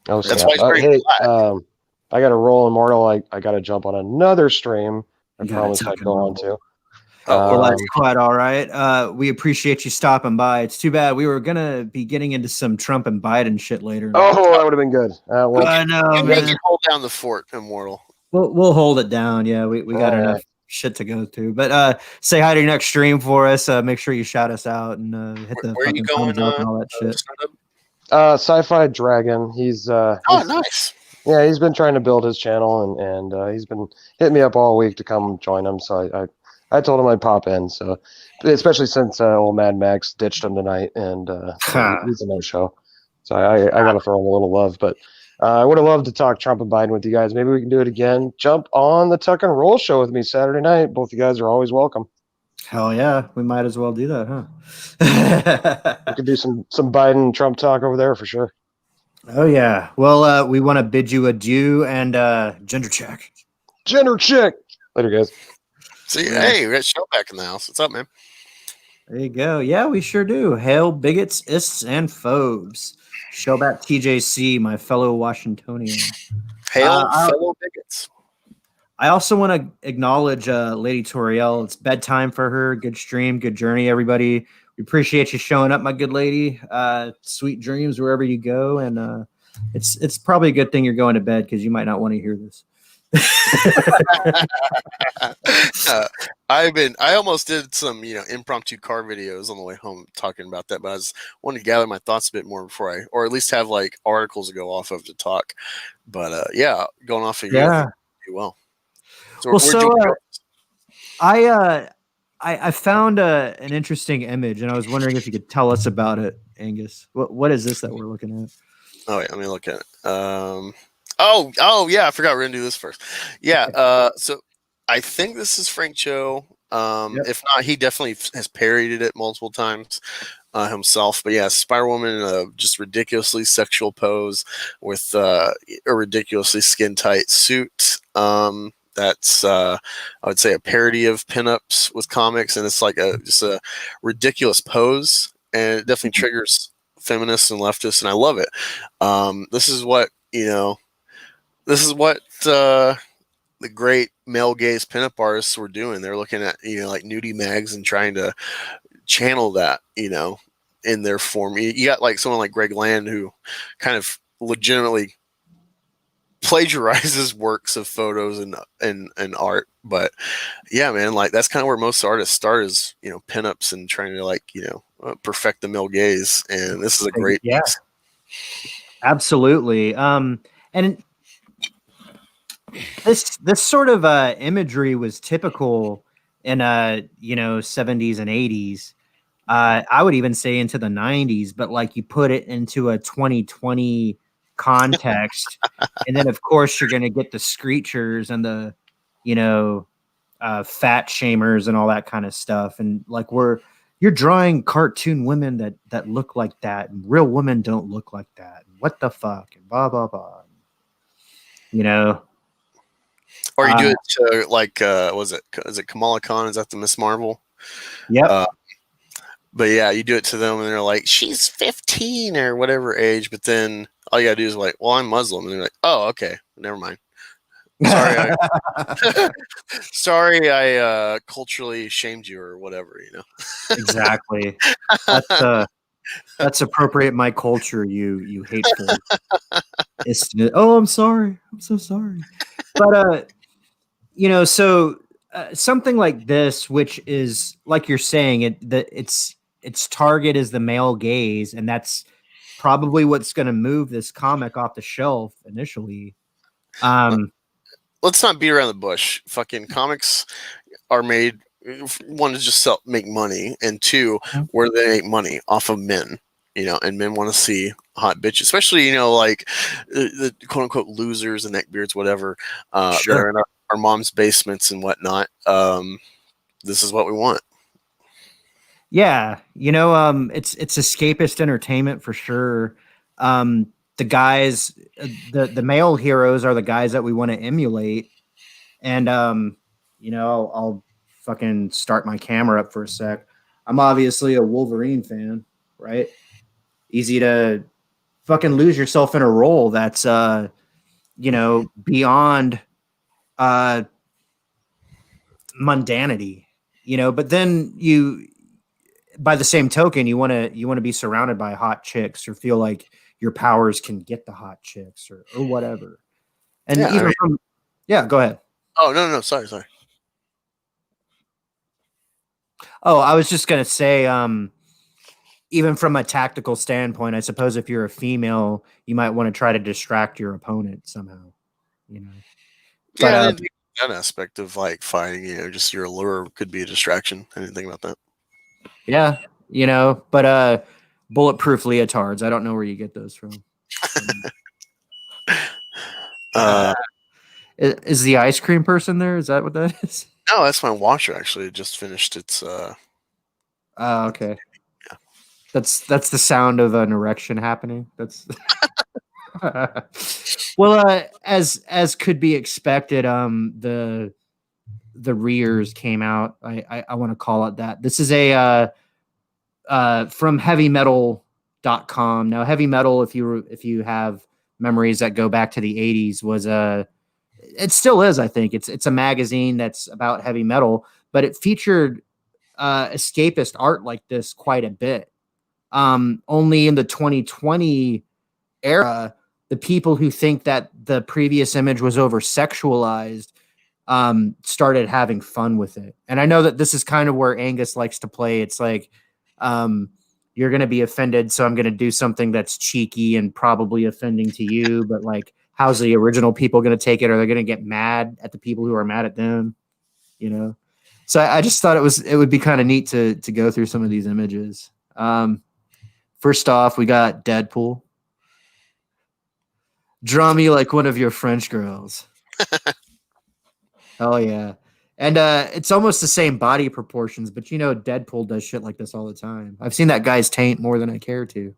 Oh, That's snap. why he's wearing Hey, black. I got to roll, Immortal. I got to jump on another stream. I You gotta promised tuck I'd and go roll. on to. Oh, Well, Um, that's quite all right. We appreciate you stopping by. It's too bad we were gonna be getting into some Trump and Biden shit later. Oh, that would have been good. Well, I know, you man. can hold down the fort, Immortal. We'll hold it down. Yeah, we got All enough right. shit to go through. But say hi to your next stream for us. Make sure you shout us out and hit the Where are you fucking going? thumbs up and all that shit. Sci-Fi Dragon. He's Nice. yeah, he's been trying to build his channel, and he's been hitting me up all week to come join him. So I told him I'd pop in. So especially since old Mad Max ditched him tonight, and he's a no-show. So I got to throw him a little love. But I would have loved to talk Trump and Biden with you guys. Maybe we can do it again. Jump on the Tuck and Roll show with me Saturday night. Both you guys are always welcome. Hell yeah, we might as well do that, huh? We could do some Biden Trump talk over there for sure. Oh yeah. Well, we want to bid you adieu and gender check. Gender chick. Later, guys. See, hey, we got Shell back in the house. What's up, man? There you go. Yeah, we sure do. Hail bigots, ists, and phobes. Show back TJC, my fellow Washingtonian. Hail, fellow bigots. I also want to acknowledge Lady Toriel. It's bedtime for her. Good stream, good journey, everybody. We appreciate you showing up, my good lady. Sweet dreams wherever you go, and it's probably a good thing you're going to bed because you might not want to hear this. I almost did some impromptu car videos on the way home talking about that, but I was wanting to gather my thoughts a bit more before or at least have like articles to go off of to talk. But yeah, going off of you, I think you do well. I found an interesting image, and I was wondering if you could tell us about it, Angus. What is this that we're looking at? Oh wait, let me look at it. Oh yeah, I forgot we're gonna do this first. Yeah, so I think this is Frank Cho. Yep. If not, he definitely has parodied it multiple times himself. But yeah, Spider Woman in a just ridiculously sexual pose with a ridiculously skin tight suit. That's I would say a parody of pinups with comics, and it's like just a ridiculous pose, and it definitely triggers feminists and leftists, and I love it. This is what the great male gaze pinup artists were doing. They're looking at like nudie mags and trying to channel that in their form. You got like someone like Greg Land who kind of legitimately plagiarizes works of photos and art. But yeah, man, like that's kind of where most artists start is pinups and trying to like perfect the male gaze, and this is a great piece. Absolutely. And this sort of imagery was typical in 70s and 80s. I would even say into the 90s, but like you put it into a 2020 context, and then of course you're going to get the screechers and the fat shamers and all that kind of stuff, and like you're drawing cartoon women that look like that, and real women don't look like that. What the fuck? And blah blah blah. Or you do it to like is it Kamala Khan? Is that the Miss Marvel? Yep. But yeah, you do it to them, and they're like, she's 15 or whatever age. But then all you gotta do is like, well, I'm Muslim, and they're like, oh, okay, never mind. Sorry, I culturally shamed you or whatever, Exactly. That's appropriate my culture, you hateful. Oh, I'm sorry. I'm so sorry. But so something like this, which is like you're saying, its target is the male gaze, and that's probably what's going to move this comic off the shelf initially. Let's not beat around the bush. Fucking comics are made, one, to just make money, and two, where they make money off of men. And men want to see hot bitches, especially like the quote unquote losers and neckbeards, whatever, that are in our mom's basements and whatnot. This is what we want. Yeah, it's escapist entertainment for sure. The guys, the male heroes are the guys that we want to emulate, and I'll fucking start my camera up for a sec. I'm obviously a Wolverine fan, right? Easy to fucking lose yourself in a role that's beyond mundanity, but then by the same token, you want to be surrounded by hot chicks or feel like your powers can get the hot chicks or whatever. And go ahead. Oh, no, sorry. Oh, I was just going to say, even from a tactical standpoint, I suppose if you're a female, you might want to try to distract your opponent somehow, But, that aspect of like fighting, just your allure could be a distraction. I didn't think about that. Yeah, but bulletproof leotards, I don't know where you get those from. Is the ice cream person there? Is that what that is? No, that's my washer. Actually, it just finished its. Oh, okay. Yeah. That's the sound of an erection happening. That's well, as could be expected. The rears came out. I want to call it that. This is a from heavymetal.com. Now, Heavy Metal, if you have memories that go back to the 80s, was it still is, I think. It's a magazine that's about heavy metal, but it featured escapist art like this quite a bit. Only in the 2020 era, the people who think that the previous image was over sexualized started having fun with it. And I know that this is kind of where Angus likes to play. It's like, you're going to be offended, so I'm going to do something that's cheeky and probably offending to you, but like, how's the original people going to take it? Are they going to get mad at the people who are mad at them? So I just thought it would be kind of neat to go through some of these images. First off, we got Deadpool. Draw me like one of your French girls. Oh yeah. And it's almost the same body proportions, but Deadpool does shit like this all the time. I've seen that guy's taint more than I care to.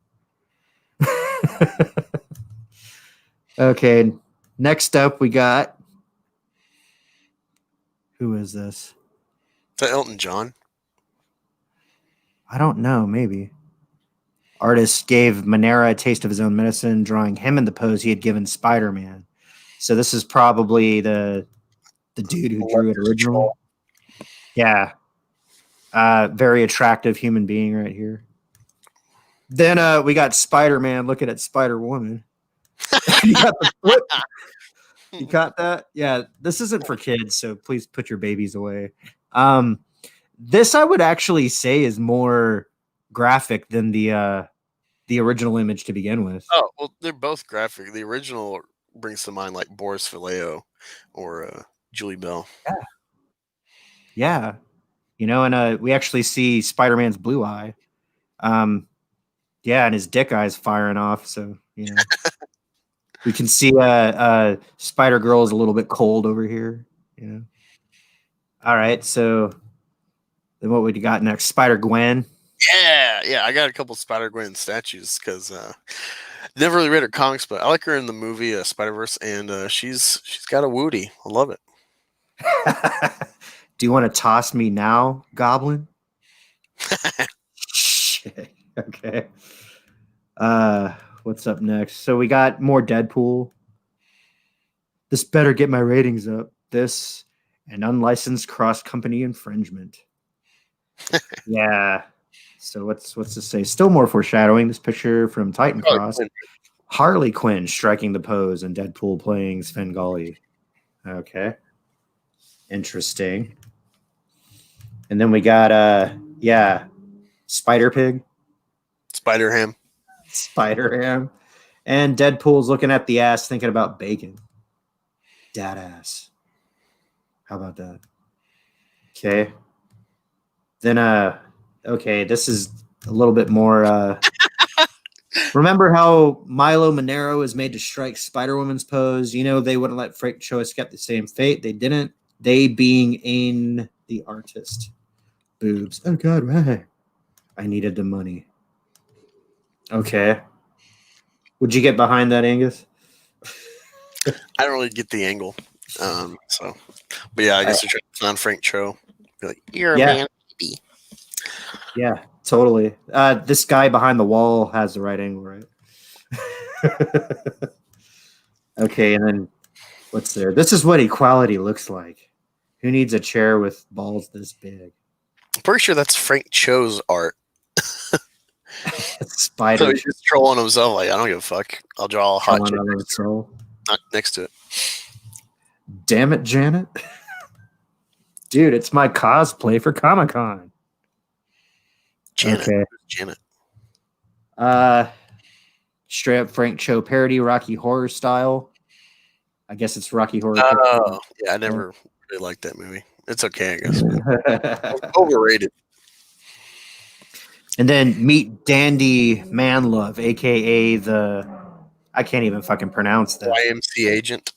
Okay, next up we got, who is this? Is that Elton John? I don't know, maybe. Artist gave Monera a taste of his own medicine, drawing him in the pose he had given Spider-Man. So this is probably the dude who drew it originally. Yeah. Very attractive human being right here. Then we got Spider-Man looking at Spider-Woman. You got the foot. You got that? Yeah, this isn't for kids, so please put your babies away. This I would actually say is more graphic than the original image to begin with. Oh, well, they're both graphic. The original brings to mind like Boris Vallejo or Julie Bell. Yeah. And we actually see Spider-Man's blue eye. Yeah, and his dick eye's firing off, so we can see Spider-Girl is a little bit cold over here. All right, so then what we got next? Spider-Gwen. Yeah, I got a couple Spider-Gwen statues because never really read her comics, but I like her in the movie Spider-Verse, and she's got a Woody. I love it. Do you want to toss me now, Goblin? Shit. Okay. What's up next? So we got more Deadpool. This better get my ratings up. This and unlicensed cross-company infringement. Yeah. So what's this say? Still more foreshadowing. This picture from Titan Cross. Harley Quinn striking the pose and Deadpool playing Svengali. Okay. Interesting. And then we got Spider Pig. Spider Ham. Spider-Ham. And Deadpool's looking at the ass thinking about bacon. Dad ass. How about that? Okay. Then okay, this is a little bit more remember how Milo Monero is made to strike Spider-Woman's pose? You know, they wouldn't let Frank Cho escape the same fate. They didn't. They being Ain the artist. Boobs. Oh god, right. I needed the money. Okay. Would you get behind that, Angus? I don't really get the angle. So, but yeah, I guess they're trying to find Frank Cho. Be like, you're a man, baby. Yeah, totally. This guy behind the wall has the right angle, right? Okay, and then what's there? This is what equality looks like. Who needs a chair with balls this big? I'm pretty sure that's Frank Cho's art. Spider. So he's just trolling himself. Like, I don't give a fuck. I'll draw a hot chick next to it. Damn it, Janet. Dude, it's my cosplay for Comic-Con. Janet. Okay. Janet. Straight up Frank Cho parody, Rocky Horror style. I guess it's Rocky Horror. Oh, yeah, I never really liked that movie. It's okay, I guess. Overrated. And then meet Dandy Manlove, aka I can't even fucking pronounce that. YMC agent.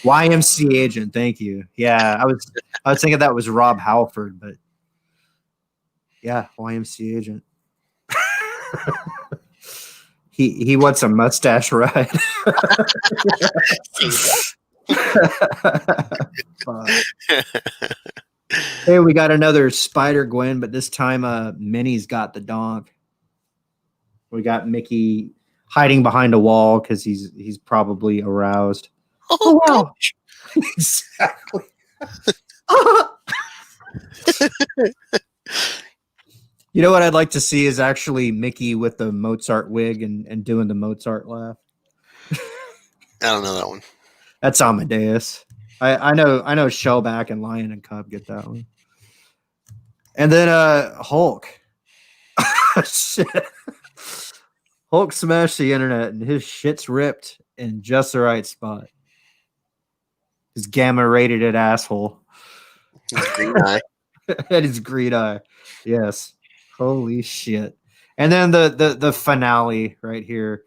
YMC agent, thank you. Yeah, I was thinking that was Rob Halford, but yeah, YMC agent. He wants a mustache ride. Hey, we got another Spider-Gwen, but this time Minnie's got the donk. We got Mickey hiding behind a wall because he's probably aroused. Oh wow. Exactly. You know what I'd like to see is actually Mickey with the Mozart wig and doing the Mozart laugh. I don't know that one. That's Amadeus. I know Shellback and Lion and Cub get that one. And then Hulk. Shit. Hulk smashed the internet and his shit's ripped in just the right spot. His gamma rated it asshole. His green eye. And his green eye. Yes. Holy shit. And then the finale right here.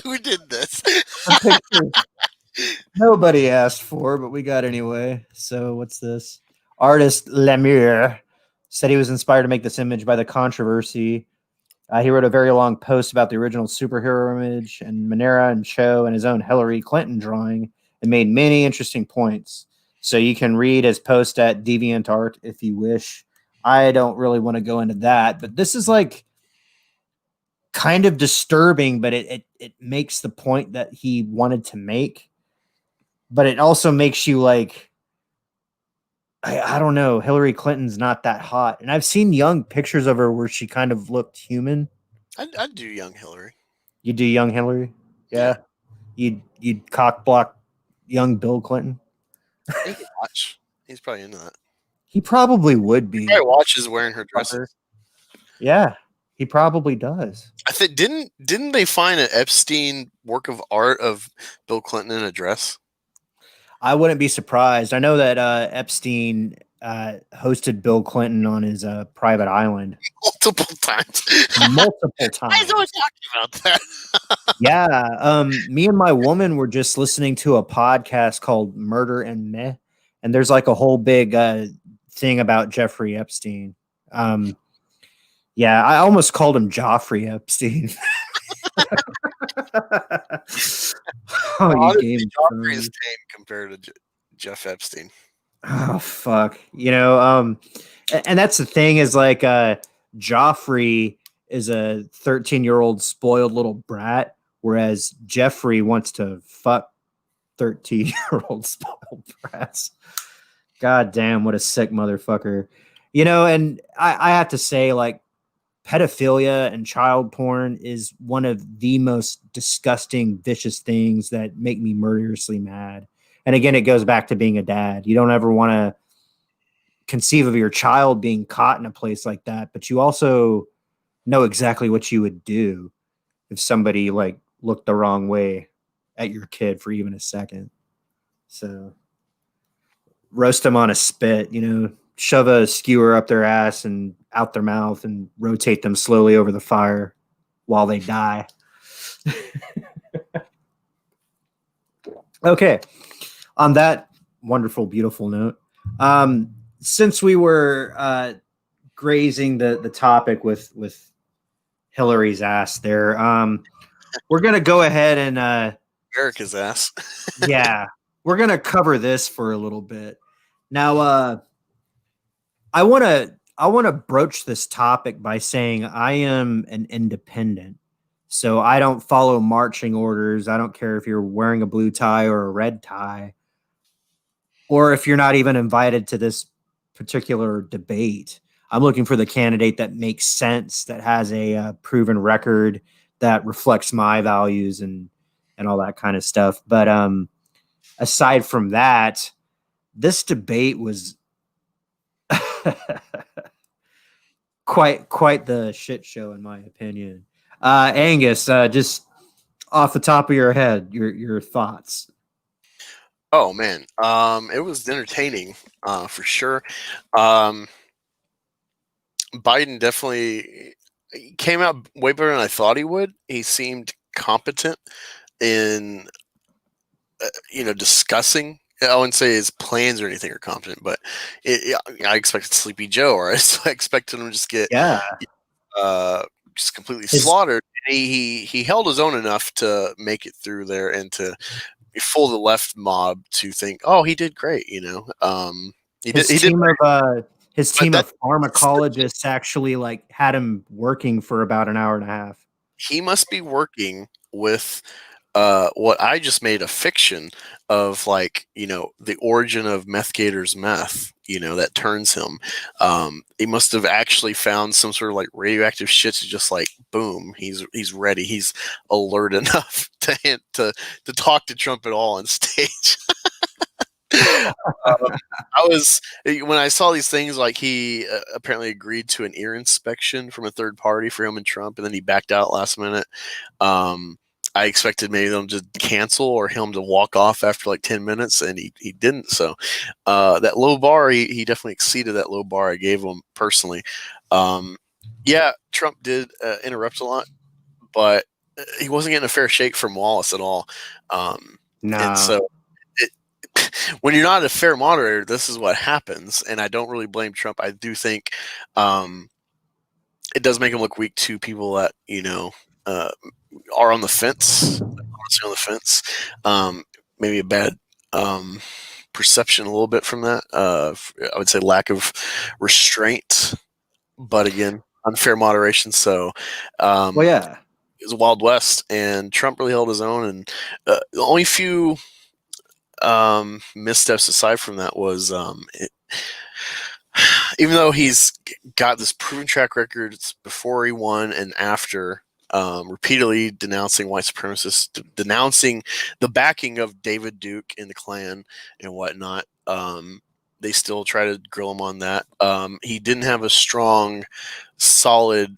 Who did this? Nobody asked for, but we got anyway. So what's this? Artist Lemire said he was inspired to make this image by the controversy. He wrote a very long post about the original superhero image and Monera and Cho and his own Hillary Clinton drawing and made many interesting points. So you can read his post at DeviantArt if you wish. I don't really want to go into that, but this is like kind of disturbing, but it makes the point that he wanted to make. But it also makes you like, I don't know, Hillary Clinton's not that hot. And I've seen young pictures of her where she kind of looked human. I'd do young Hillary. You do young Hillary? Yeah. You'd cock block young Bill Clinton? He could watch. He's probably into that. He probably would be. He probably watches wearing her dresses. Yeah, he probably does. I think didn't they find an Epstein work of art of Bill Clinton in a dress? I wouldn't be surprised. I know that Epstein hosted Bill Clinton on his private island Multiple times. multiple times. I was always talking about that. Yeah, me and my woman were just listening to a podcast called Murder and Meh, and there's like a whole big thing about Jeffrey Epstein. Yeah, I almost called him Joffrey Epstein. Honestly, Joffrey's tame compared to Jeff Epstein. Oh fuck, you know, and that's the thing is like Joffrey is a 13-year-old spoiled little brat, whereas Jeffrey wants to fuck 13-year-old spoiled brats. God damn, what a sick motherfucker. You know, and I have to say, like, pedophilia and child porn is one of the most disgusting, vicious things that make me murderously mad. And again, it goes back to being a dad. You don't ever want to conceive of your child being caught in a place like that, but you also know exactly what you would do if somebody like looked the wrong way at your kid for even a second. So roast them on a spit, shove a skewer up their ass and out their mouth and rotate them slowly over the fire while they die. Okay. On that wonderful, beautiful note, since we were grazing the topic with Hillary's ass there, we're gonna go ahead and America's ass. yeah, we're gonna cover this for a little bit. Now, I wanna broach this topic by saying I am an independent. So I don't follow marching orders. I don't care if you're wearing a blue tie or a red tie, or if you're not even invited to this particular debate. I'm looking for the candidate that makes sense, that has a proven record, that reflects my values and all that kind of stuff. But aside from that, this debate was quite the shit show, in my opinion. Angus, just off the top of your head, your thoughts. Oh man, it was entertaining for sure. Biden definitely came out way better than I thought he would. He seemed competent in discussing. I wouldn't say his plans or anything are competent, but I expected Sleepy Joe, or I expected him to just get just completely slaughtered. He held his own enough to make it through there and to fool the left mob to think, oh, he did great. His team of pharmacologists actually like had him working for about an hour and a half. He must be working with what I just made a fiction of, like, the origin of Meth Gator's meth, that turns him. He must have actually found some sort of like radioactive shit to just like, boom, he's ready. He's alert enough to talk to Trump at all on stage. When I saw these things, like he apparently agreed to an ear inspection from a third party for him and Trump, and then he backed out last minute. I expected maybe them to cancel or him to walk off after like 10 minutes, and he didn't. So that low bar, he definitely exceeded that low bar I gave him personally. Yeah, Trump did interrupt a lot, but he wasn't getting a fair shake from Wallace at all. And so when you're not a fair moderator, this is what happens. And I don't really blame Trump. I do think it does make him look weak to people that, are on the fence, maybe a bad perception a little bit from that. I would say lack of restraint, but again, unfair moderation. So, it was a Wild West, and Trump really held his own. And the only few missteps aside from that was even though he's got this proven track record before he won and after, repeatedly denouncing white supremacists, denouncing the backing of David Duke in the Klan and whatnot. They still try to grill him on that. He didn't have a strong, solid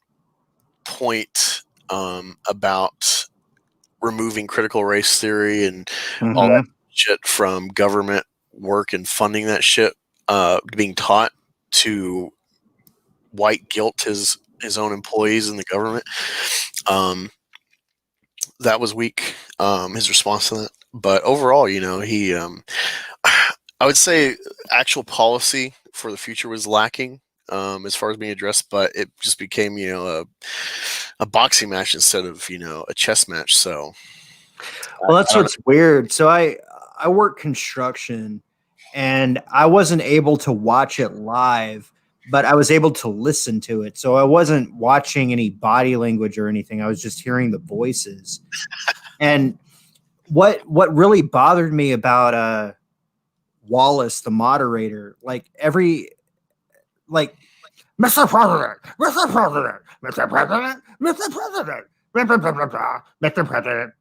point about removing critical race theory and all that shit from government work and funding that shit being taught to white guilt his own employees in the government. That was weak, his response to that. But overall, he I would say actual policy for the future was lacking as far as being addressed, but it just became, a boxing match instead of, a chess match. So, well, that's what's weird. So I work construction, and I wasn't able to watch it live, but I was able to listen to it. So I wasn't watching any body language or anything. I was just hearing the voices. And what really bothered me about Wallace, the moderator, like Mr. President, Mr. President, Mr. President, Mr. President, Mr. President.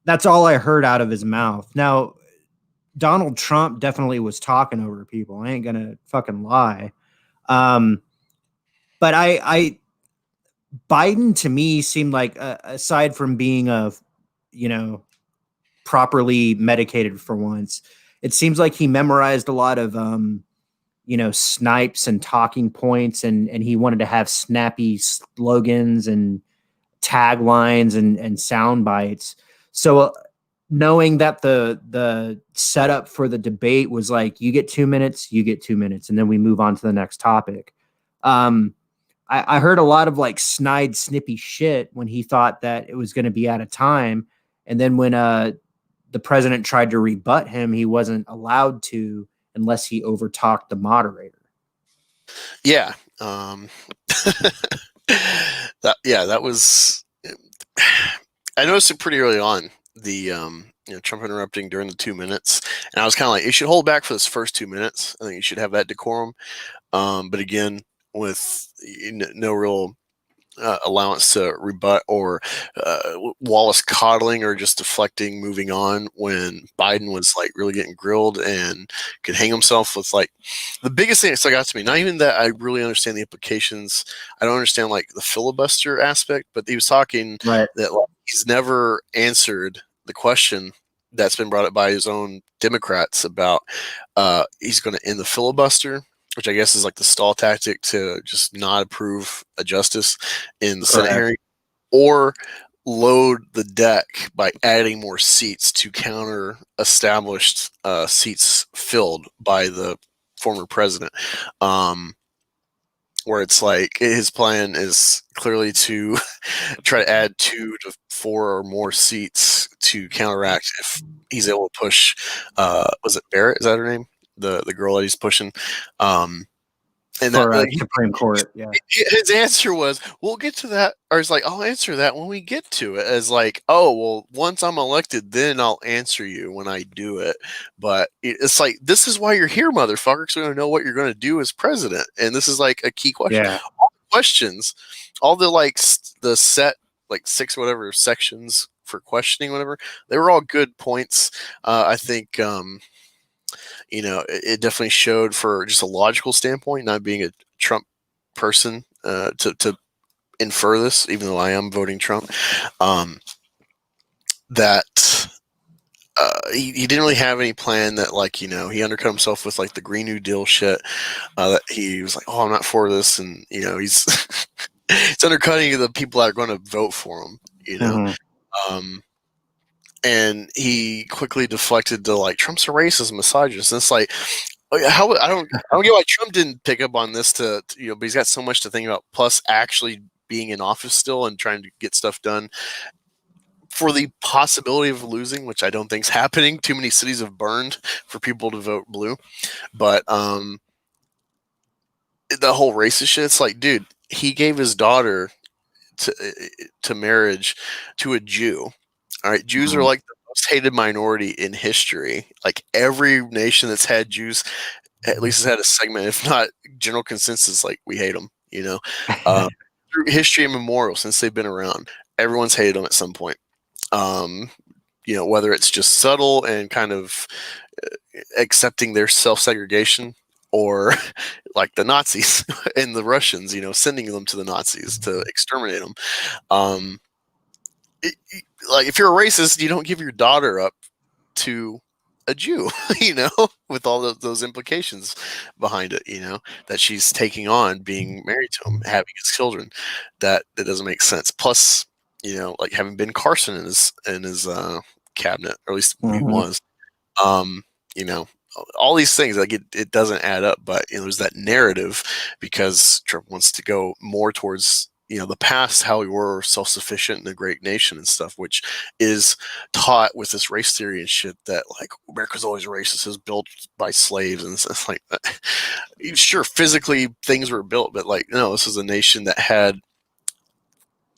That's all I heard out of his mouth. Now, Donald Trump definitely was talking over people. I ain't gonna fucking lie. But I Biden to me seemed like, aside from being properly medicated for once, it seems like he memorized a lot of snipes and talking points, and he wanted to have snappy slogans and taglines and sound bites. So knowing that the setup for the debate was like, you get 2 minutes, you get 2 minutes, and then we move on to the next topic. I heard a lot of like snide, snippy shit when he thought that it was going to be out of time. And then when the president tried to rebut him, he wasn't allowed to unless he overtalked the moderator. Yeah. That was. I noticed it pretty early on. The Trump interrupting during the 2 minutes, and I was kind of like, you should hold back for this first 2 minutes. I think you should have that decorum. But again, with no real allowance to rebut or Wallace coddling or just deflecting, moving on when Biden was like really getting grilled and could hang himself with like the biggest thing that stuck out to me. Not even that I really understand the implications. I don't understand like the filibuster aspect, but he was talking Right. that like, he's never answered the question that's been brought up by his own Democrats about he's going to end the filibuster, which I guess is like the stall tactic to just not approve a justice in the Senate hearing, or load the deck by adding more seats to counter established seats filled by the former president. Where it's like his plan is clearly to try to add 2 to 4 or more seats to counteract if he's able to push. Was it Barrett? Is that her name? The girl that he's pushing. And For that Supreme Court, yeah. his answer was, "We'll get to that," or it's like, "I'll answer that when we get to it." As like, "Oh, well, once I'm elected, then I'll answer you when I do it." But it's like, this is why you're here, motherfucker, because we don't know what you're going to do as president, and this is like a key question. Yeah. All the questions, all the like the set like 6 whatever sections for questioning, whatever, they were all good points. I think. It definitely showed for just a logical standpoint, not being a Trump person, to infer this, even though I am voting Trump, that he didn't really have any plan that, like, he undercut himself with like the Green New Deal shit, that he was like, oh, I'm not for this. And, he's, it's undercutting the people that are going to vote for him, and he quickly deflected to like, Trump's a racist, misogynist. And it's like, how I don't get why Trump didn't pick up on this but he's got so much to think about. Plus, actually being in office still and trying to get stuff done for the possibility of losing, which I don't think is happening. Too many cities have burned for people to vote blue. But the whole racist shit, it's like, dude, he gave his daughter to marriage to a Jew. All right, Jews are like the most hated minority in history. Like every nation that's had Jews, at least has had a segment, if not general consensus, like we hate them. Through history immemorial, since they've been around, everyone's hated them at some point. Whether it's just subtle and kind of accepting their self-segregation, or like the Nazis and the Russians, sending them to the Nazis to exterminate them. Like if you're a racist, you don't give your daughter up to a Jew, with all those implications behind it, that she's taking on being married to him, having his children. That doesn't make sense. Plus, like having Ben Carson in his cabinet, or at least he was, all these things, like it doesn't add up. But there's that narrative because Trump wants to go more towards the past, how we were self-sufficient and a great nation and stuff, which is taught with this race theory and shit, that like America's always racist, is built by slaves, and it's like, sure, physically things were built, but like, no, this is a nation that had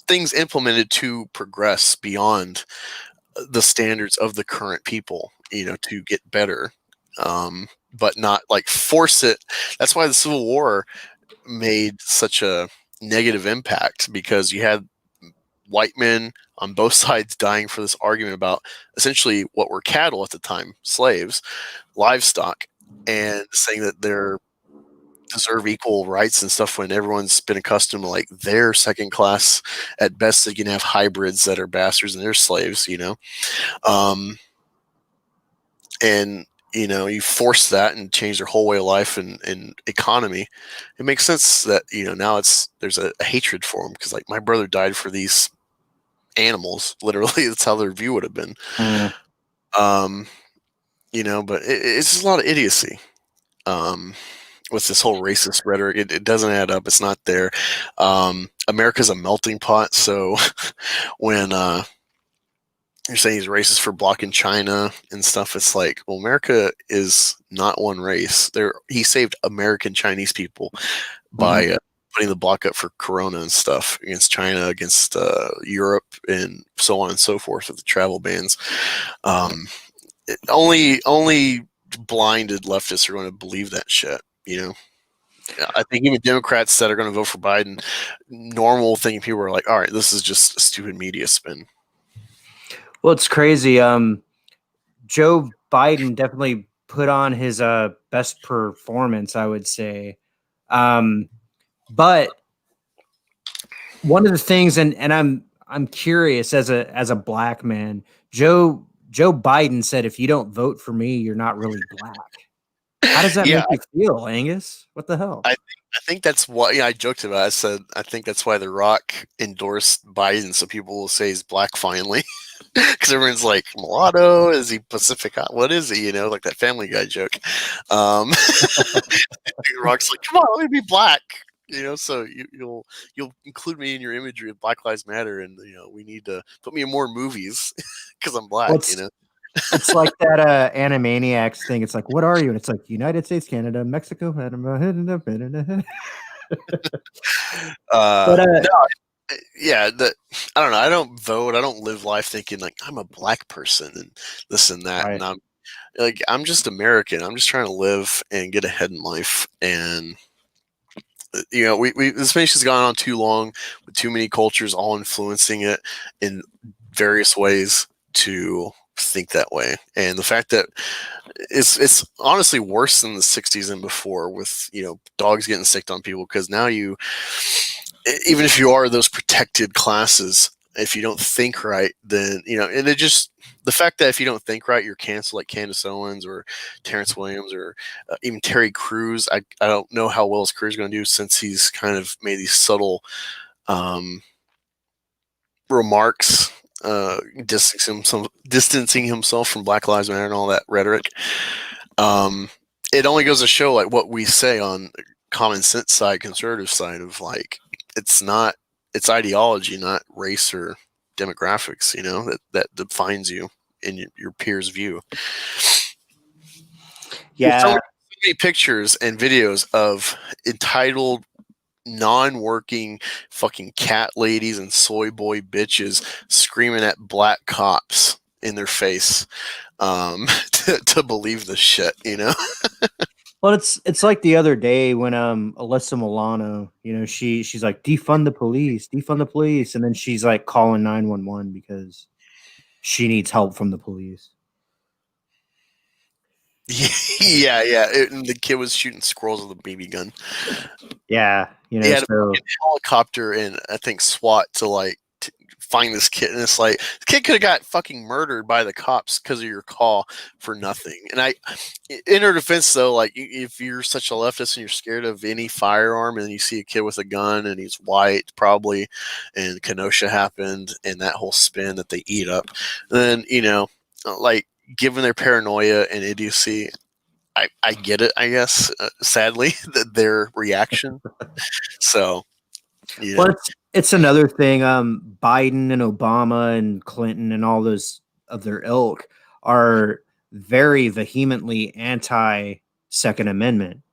things implemented to progress beyond the standards of the current people, to get better, but not like force it. That's why the Civil War made such a negative impact, because you had white men on both sides dying for this argument about essentially what were cattle at the time, slaves, livestock, and saying that they're deserve equal rights and stuff when everyone's been accustomed to like they're second class at best. They can have hybrids that are bastards and they're slaves, and you force that and change their whole way of life and economy. It makes sense that now there's a hatred for them because like my brother died for these animals. Literally, that's how their view would have been. But it's just a lot of idiocy. With this whole racist rhetoric, it doesn't add up. It's not there. America's a melting pot. So when you're saying he's racist for blocking China and stuff, it's like, well, America is not one race. He saved American Chinese people by putting the block up for Corona and stuff against China, against Europe, and so on and so forth with the travel bans. Only blinded leftists are going to believe that shit. I think even Democrats that are going to vote for Biden, normal thinking people are like, all right, this is just a stupid media spin. Well, it's crazy. Joe Biden definitely put on his best performance, I would say. But one of the things, and I'm curious as a black man, Joe Biden said, if you don't vote for me, you're not really black. How does that make you feel, Angus? What the hell? I think that's why I joked about it. I said I think that's why The Rock endorsed Biden, so people will say he's black finally. Because everyone's like, mulatto? Is he Pacific? What is he? Like that Family Guy joke. The Rock's like, come on, let me be black. So you'll include me in your imagery of Black Lives Matter, and we need to put me in more movies because I'm black. It's like that Animaniacs thing. It's like, what are you? And it's like United States, Canada, Mexico. I don't know. I don't vote. I don't live life thinking like I'm a black person and this and that. Right. And I'm just American. I'm just trying to live and get ahead in life. And this nation's gone on too long with too many cultures all influencing it in various ways to think that way. And the fact that it's honestly worse than the 60s and before with dogs getting sicked on people, because now even if you are those protected classes, if you don't think right, then and it just the fact that if you don't think right, you're canceled, like Candace Owens or Terrence Williams or even Terry Crews. I don't know how well his career is going to do since he's kind of made these subtle remarks distancing himself from Black Lives Matter and all that rhetoric. It only goes to show like what we say on common sense side, conservative side of like it's ideology, not race or demographics, that defines you in your peers' view. Yeah. So many pictures and videos of entitled non-working fucking cat ladies and soy boy bitches screaming at black cops in their face to believe this shit. Well, it's like the other day when Alyssa Milano, she's like defund the police, and then she's like calling 911 because she needs help from the police. Yeah. And the kid was shooting squirrels with a BB gun. Yeah, He had a helicopter and I think SWAT to find this kid, and it's like the kid could have got fucking murdered by the cops because of your call for nothing. And in her defense though, like if you're such a leftist and you're scared of any firearm, and you see a kid with a gun and he's white probably, and Kenosha happened and that whole spin that they eat up, then like given their paranoia and idiocy, I get it, I guess, sadly, their reaction. So well, it's another thing. Biden and Obama and Clinton and all those of their ilk are very vehemently anti-Second Amendment,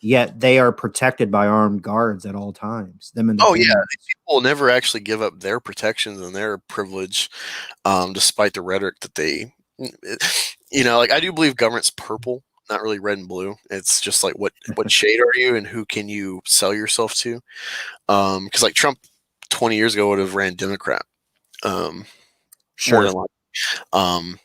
yet they are protected by armed guards at all times. These people never actually give up their protections and their privilege, despite the rhetoric that they, like I do believe government's purple, not really red and blue. It's just like what shade are you and who can you sell yourself to? Because like Trump 20 years ago would have ran Democrat, More than like,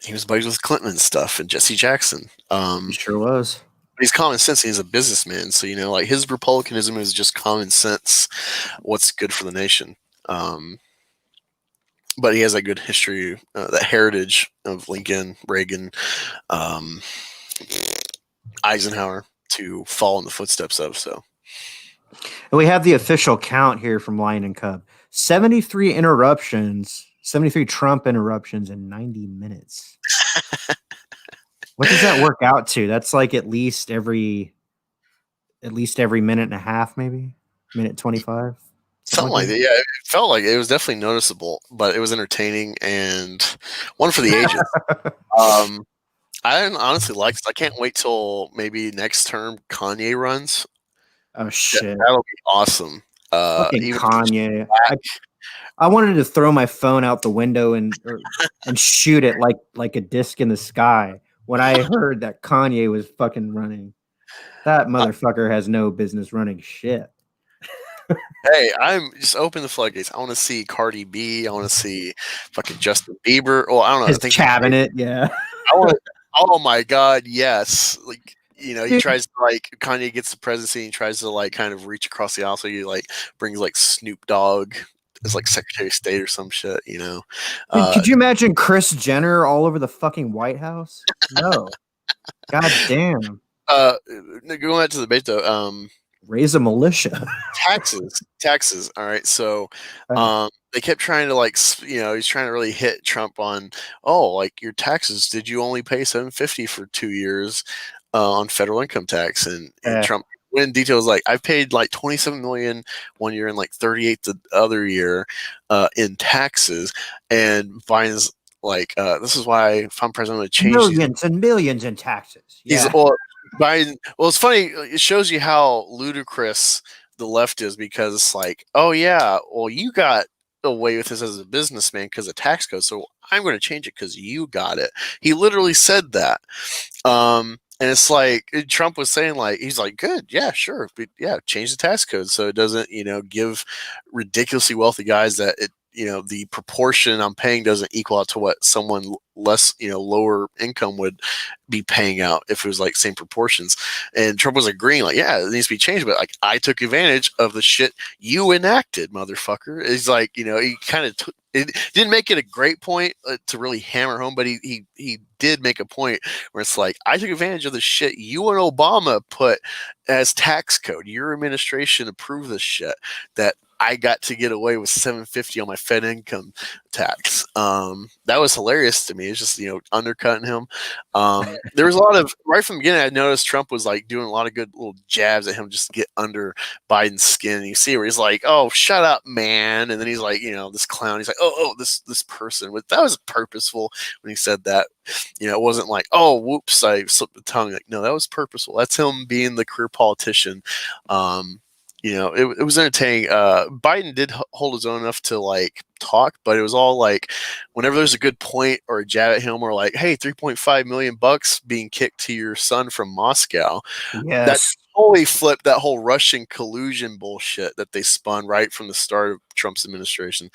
he was buddies with Clinton and stuff, and Jesse Jackson. He sure was. He's common sense. And he's a businessman, so like his republicanism is just common sense. What's good for the nation. But he has that good history, that heritage of Lincoln, Reagan, Eisenhower to follow in the footsteps of. So, and we have the official count here from Lion and Cub: 73 interruptions, 73 Trump interruptions in 90 minutes. What does that work out to? That's like at least every minute and a half, maybe minute 25. Something like that. Yeah, it felt like it was definitely noticeable, but it was entertaining and one for the ages. I honestly like this. I can't wait till maybe next term Kanye runs. Oh shit, that'll be awesome. Fucking Kanye. I wanted to throw my phone out the window and shoot it like a disc in the sky when I heard that Kanye was fucking running. That motherfucker has no business running shit. Hey, I'm just open the floodgates. I want to see Cardi B. I want to see fucking Justin Bieber. Well, I don't know. His cabinet, yeah. I want. Oh my god, yes. Like he tries to Kanye gets the presidency and tries to kind of reach across the aisle. So he brings Snoop Dogg as Secretary of State or some shit. Dude, could you imagine Kris Jenner all over the fucking White House? No. God damn. Going back to the debate though. Raise a militia. Taxes. All right. So, they kept trying to he's trying to really hit Trump on, your taxes. Did you only pay $750 for 2 years on federal income tax? And Trump went in details I've paid $27 million 1 year and 38 the other year in taxes. And Biden's this is why if I'm president, I'm going to change millions and millions in taxes. Yeah. Biden. Well, it's funny. It shows you how ludicrous the left is because it's oh yeah, well you got away with this as a businessman because of tax code, so I'm going to change it because you got it. He literally said that, and it's Trump was saying he's good, yeah, sure, but yeah, change the tax code so it doesn't give ridiculously wealthy guys that it the proportion I'm paying doesn't equal out to what someone less, lower income would be paying out if it was same proportions. And Trump was agreeing, yeah, it needs to be changed, but I took advantage of the shit you enacted, motherfucker. He's he kind of it didn't make it a great point to really hammer home, but he did make a point where it's I took advantage of the shit you and Obama put as tax code. Your administration approved this shit that I got to get away with $750 on my Fed income tax. That was hilarious to me. It's just undercutting him. There was a lot of right from the beginning. I noticed Trump was doing a lot of good little jabs at him just to get under Biden's skin. And you see where he's "Oh, shut up, man," and then he's this clown. He's "Oh, this person." That was purposeful when he said that. It wasn't "Oh, whoops, I slipped the tongue." No, that was purposeful. That's him being the career politician. It was entertaining. Biden did hold his own enough to talk, but it was all whenever there's a good point or a jab at him or hey, $3.5 million being kicked to your son from Moscow. Yes. That totally flipped that whole Russian collusion bullshit that they spun right from the start of Trump's administration.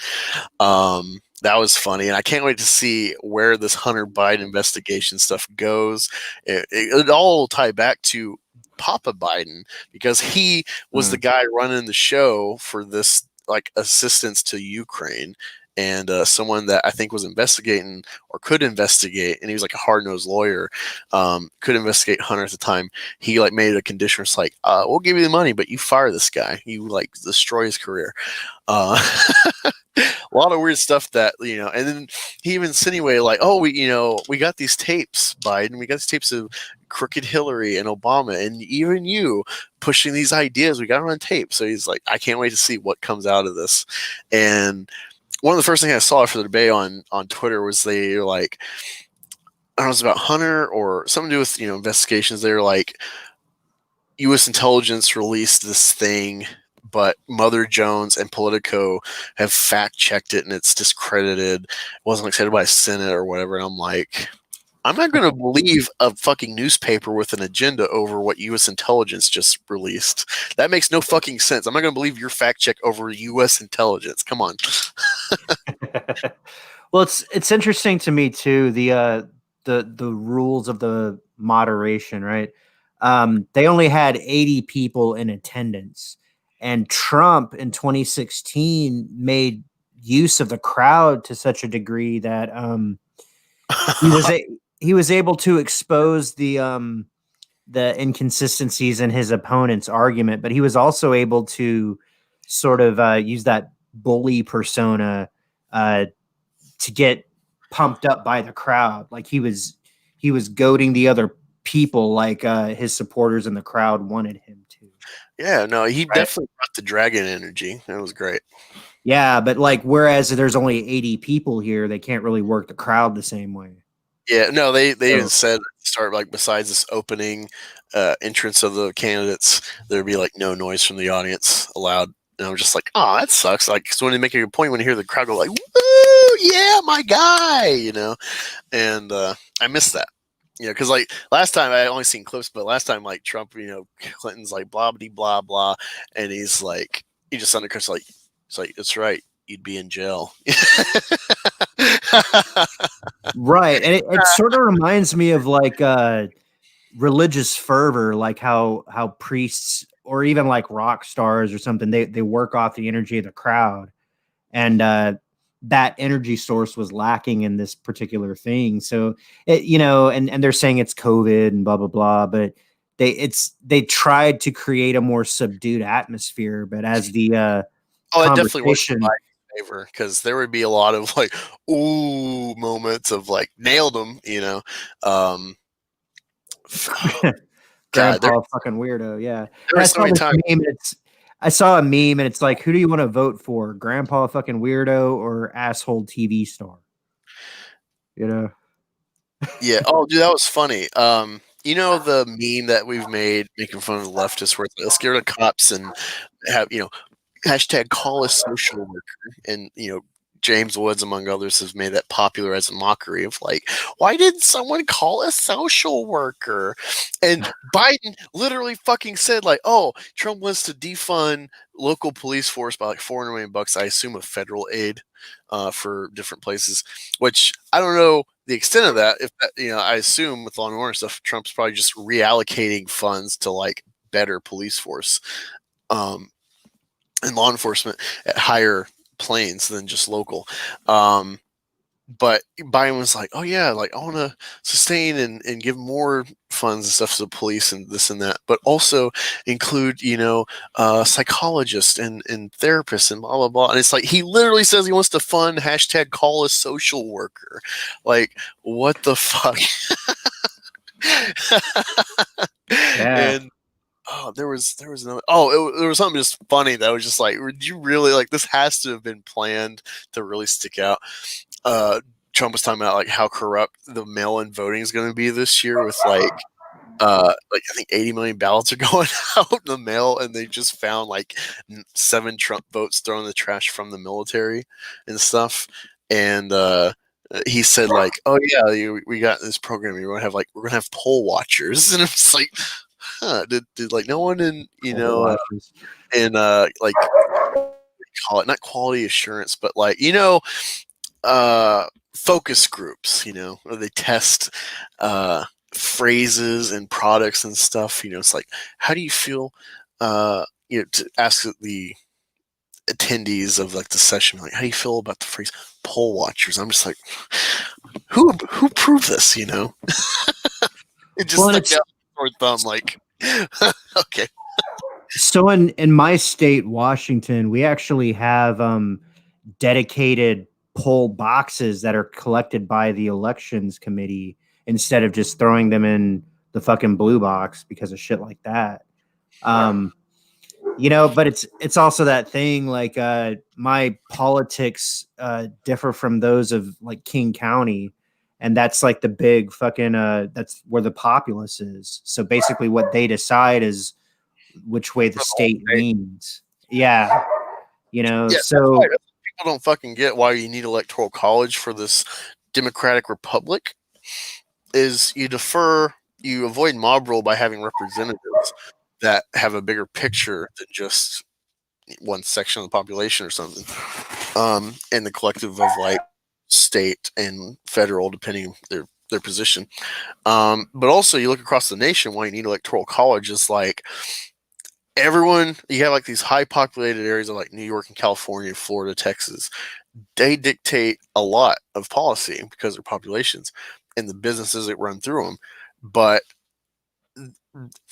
That was funny, and I can't wait to see where this Hunter Biden investigation stuff goes. It all will tie back to Papa Biden because he was the guy running the show for this assistance to Ukraine, and someone that I think was investigating or could investigate, and he was a hard-nosed lawyer, could investigate Hunter at the time. He made a condition. It's we'll give you the money, but you fire this guy. You destroy his career. A lot of weird stuff that and then he even insinuated we got these tapes, Biden. We got these tapes of crooked Hillary and Obama, and even you pushing these ideas. We got it on tape. So he's I can't wait to see what comes out of this. And one of the first things I saw for the debate on Twitter was they were I don't know, it was about Hunter or something to do with investigations. They're U.S. intelligence released this thing, but Mother Jones and Politico have fact checked it and it's discredited. It wasn't accepted by Senate or whatever. And I'm I'm not going to believe a fucking newspaper with an agenda over what U.S. intelligence just released. That makes no fucking sense. I'm not going to believe your fact check over U.S. intelligence. Come on. Well, it's interesting to me too, the rules of the moderation, right? They only had 80 people in attendance, and Trump in 2016 made use of the crowd to such a degree that he was he was able to expose the inconsistencies in his opponent's argument, but he was also able to sort of use that bully persona uh, to get pumped up by the crowd. Like he was goading the other people, like his supporters in the crowd wanted him to. Yeah, no, he Right? definitely brought the dragon energy. That was great. Yeah, but like whereas there's only 80 people here, they can't really work the crowd the same way. Yeah, no, they even So, said at the start, like, besides this opening entrance of the candidates, there'd be like no noise from the audience allowed. And I'm just like, oh, that sucks. Like, so when they make a point, when you hear the crowd go like, "Woo, yeah, my guy," and I miss that. Because like last time I only seen clips, but last time like Trump, Clinton's like blah blah blah blah, and he's like he just undercuts like it's like that's right, you'd be in jail. right. And it sort of reminds me of like religious fervor, like how priests or even like rock stars or something, they work off the energy of the crowd. And that energy source was lacking in this particular thing. So and they're saying it's COVID and blah blah blah, but they tried to create a more subdued atmosphere. But as the Oh, it definitely works in conversation, my favor because there would be a lot of like ooh moments of like nailed them. Um, God, grandpa fucking weirdo, yeah. there And were so many times. I saw a meme and it's like, who do you want to vote for, grandpa fucking weirdo or asshole TV star? You know. Yeah. Oh, dude, that was funny. The meme that we've made making fun of the leftists, where it's like, let's get rid of cops and have hashtag call us social worker, and James Woods, among others, has made that popular as a mockery of like, why didn't someone call a social worker? And Biden literally fucking said like, oh, Trump wants to defund local police force by like $400 million, I assume of federal aid for different places, which I don't know the extent of that. If that, I assume with law and order stuff, Trump's probably just reallocating funds to like better police force. And law enforcement at higher planes than just local. But Biden was like, oh yeah, like I want to sustain and give more funds and stuff to the police and this and that, but also include, psychologists and therapists and blah, blah, blah. And it's like, he literally says he wants to fund hashtag call a social worker. Like, what the fuck? Yeah. And there was another. Oh, there was something just funny that was just like, did you really like this? Has to have been planned to really stick out. Trump was talking about like how corrupt the mail-in voting is going to be this year, with like I think 80 million ballots are going out in the mail, and they just found like 7 Trump votes thrown in the trash from the military and stuff. And he said like, oh yeah, we got this program. We're gonna have poll watchers, and it's like. Huh, did like no one in like call it not quality assurance, but like focus groups, where they test phrases and products and stuff. It's like, how do you feel? To ask the attendees of like the session, like, how do you feel about the phrase poll watchers? I'm just like, who proved this? It just stuck out sore thumb, like. Okay. So in my state, Washington, we actually have dedicated poll boxes that are collected by the elections committee instead of just throwing them in the fucking blue box because of shit like that. But it's also that thing like my politics differ from those of like King County. And that's like the big fucking that's where the populace is. So basically what they decide is which way the state leans. Yeah. So people don't fucking get why you need electoral college for this democratic republic. is you avoid mob rule by having representatives that have a bigger picture than just one section of the population or something. And the collective of like state and federal, depending their position. But also, you look across the nation. Why you need electoral college is like everyone. You have like these high populated areas of like New York and California, Florida, Texas. They dictate a lot of policy because of their populations and the businesses that run through them. But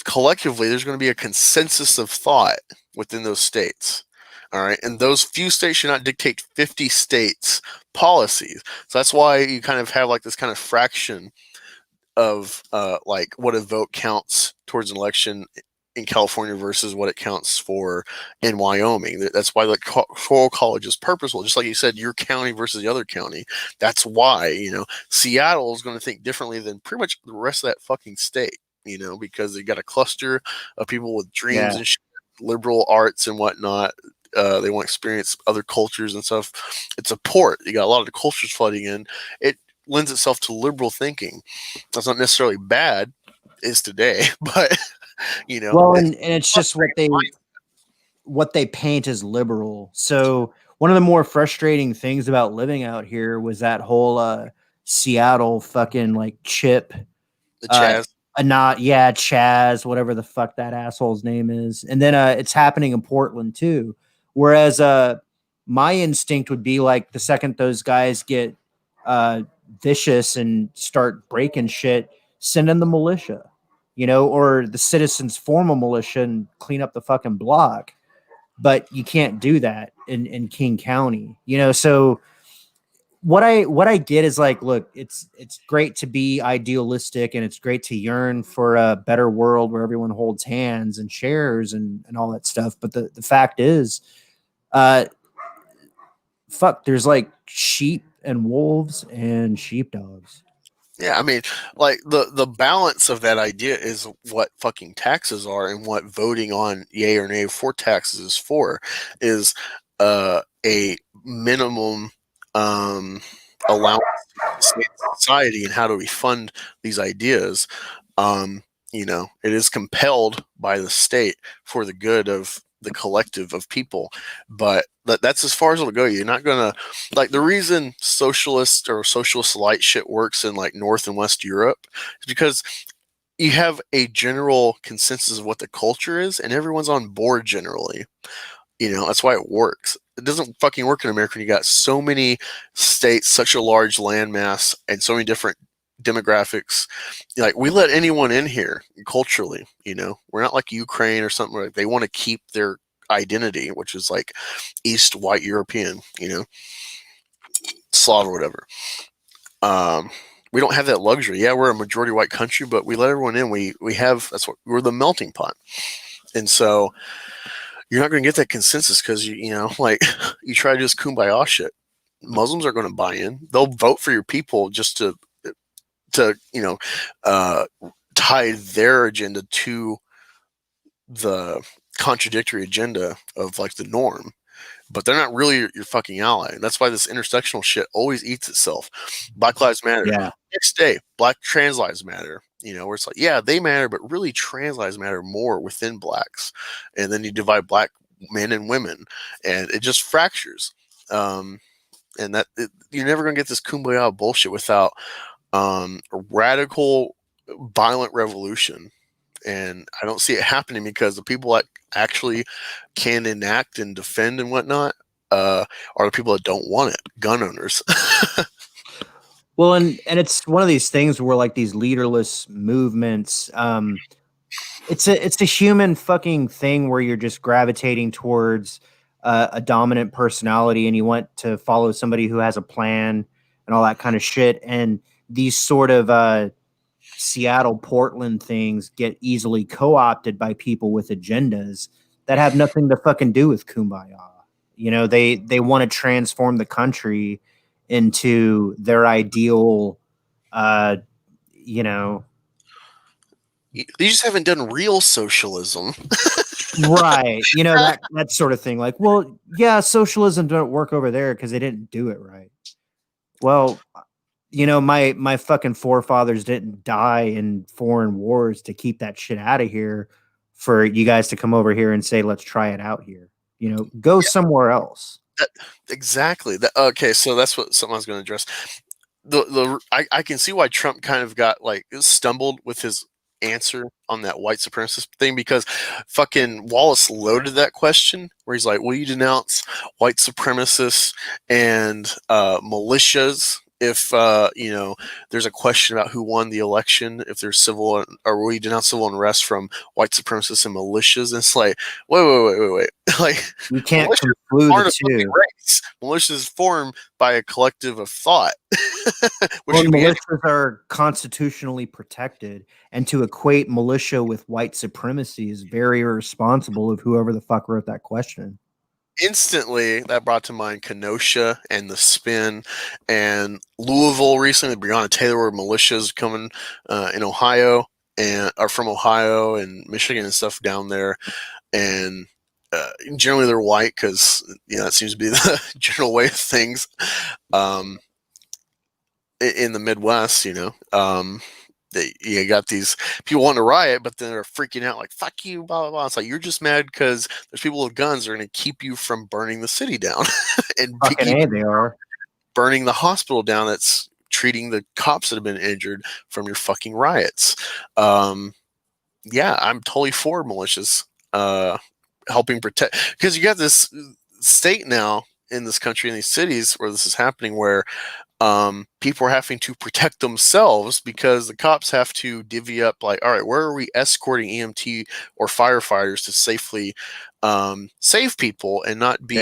collectively, there's going to be a consensus of thought within those states. All right. And those few states should not dictate 50 states' policies. So that's why you kind of have like this kind of fraction of like what a vote counts towards an election in California versus what it counts for in Wyoming. That's why the electoral college is purposeful. Just like you said, your county versus the other county. That's why, Seattle is going to think differently than pretty much the rest of that fucking state, because they got a cluster of people with dreams and shit, liberal arts and whatnot. They want to experience other cultures and stuff. It's a port. You got a lot of the cultures flooding in. It lends itself to liberal thinking. That's not necessarily bad, is today, but well, and it's just what they paint as liberal. So one of the more frustrating things about living out here was that whole Seattle fucking like chip, the Chaz. Chaz, whatever the fuck that asshole's name is, and then it's happening in Portland too. Whereas my instinct would be like the second those guys get vicious and start breaking shit, send in the militia, or the citizens form a militia and clean up the fucking block. But you can't do that in King County, so what I get is like, look, it's great to be idealistic and it's great to yearn for a better world where everyone holds hands and shares and all that stuff. But the fact is, there's like sheep and wolves and sheepdogs. Yeah, I mean, like the balance of that idea is what fucking taxes are and what voting on yay or nay for taxes is for, is a minimum allowance to state society and how do we fund these ideas. It is compelled by the state for the good of the collective of people, but that's as far as it'll go. You're not gonna, like, the reason socialist or socialist light shit works in like North and West Europe is because you have a general consensus of what the culture is and everyone's on board generally. That's why it works. It doesn't fucking work in America when you got so many states, such a large landmass, and so many different demographics. Like, we let anyone in here culturally. We're not like Ukraine or something. Like, they want to keep their identity, which is like East White European, Slav or whatever. We don't have that luxury. Yeah, we're a majority white country, but we let everyone in. We're the melting pot, and so you're not going to get that consensus because you try to do this kumbaya shit. Muslims are going to buy in. They'll vote for your people just to tie their agenda to the contradictory agenda of like the norm, but they're not really your fucking ally. That's why this intersectional shit always eats itself. Black Lives Matter. Yeah. Next day, Black Trans Lives Matter. Where it's like, yeah, they matter, but really trans lives matter more within blacks. And then you divide black men and women, and it just fractures. And you're never going to get this kumbaya bullshit without a radical, violent revolution. And I don't see it happening because the people that actually can enact and defend and whatnot are the people that don't want it, gun owners. Well, and it's one of these things where like these leaderless movements, it's a human fucking thing where you're just gravitating towards a dominant personality and you want to follow somebody who has a plan and all that kind of shit. And these sort of Seattle, Portland things get easily co-opted by people with agendas that have nothing to fucking do with kumbaya. They want to transform the country into their ideal, They just haven't done real socialism. right. That sort of thing. Like, well, yeah, socialism don't work over there because they didn't do it right. Well, my fucking forefathers didn't die in foreign wars to keep that shit out of here for you guys to come over here and say, let's try it out here. Go somewhere else. Exactly. Okay, so that's something I was going to address. I can see why Trump kind of got like stumbled with his answer on that white supremacist thing, because fucking Wallace loaded that question where he's like, will you denounce white supremacists and militias if there's a question about who won the election, if there's civil, or will you denounce civil unrest from white supremacists and militias? And it's like, wait. Like, you can't militias conclude aren't the a fucking two. race. Militias formed by a collective of thought. Well, militias are constitutionally protected, and to equate militia with white supremacy is very irresponsible of whoever the fuck wrote that question. Instantly, that brought to mind Kenosha and the Spin, and Louisville recently. Breonna Taylor were militias coming in Ohio, and are from Ohio and Michigan and stuff down there, and generally they're white because that seems to be the general way of things in the Midwest. You got these people wanting to riot, but then they're freaking out like, fuck you, blah, blah, blah. It's like, you're just mad because there's people with guns that are going to keep you from burning the city down and they are burning the hospital down that's treating the cops that have been injured from your fucking riots. Yeah, I'm totally for militias helping protect, because you got this state now in this country, in these cities where this is happening, where people are having to protect themselves because the cops have to divvy up, like, all right, where are we escorting EMT or firefighters to safely save people and not be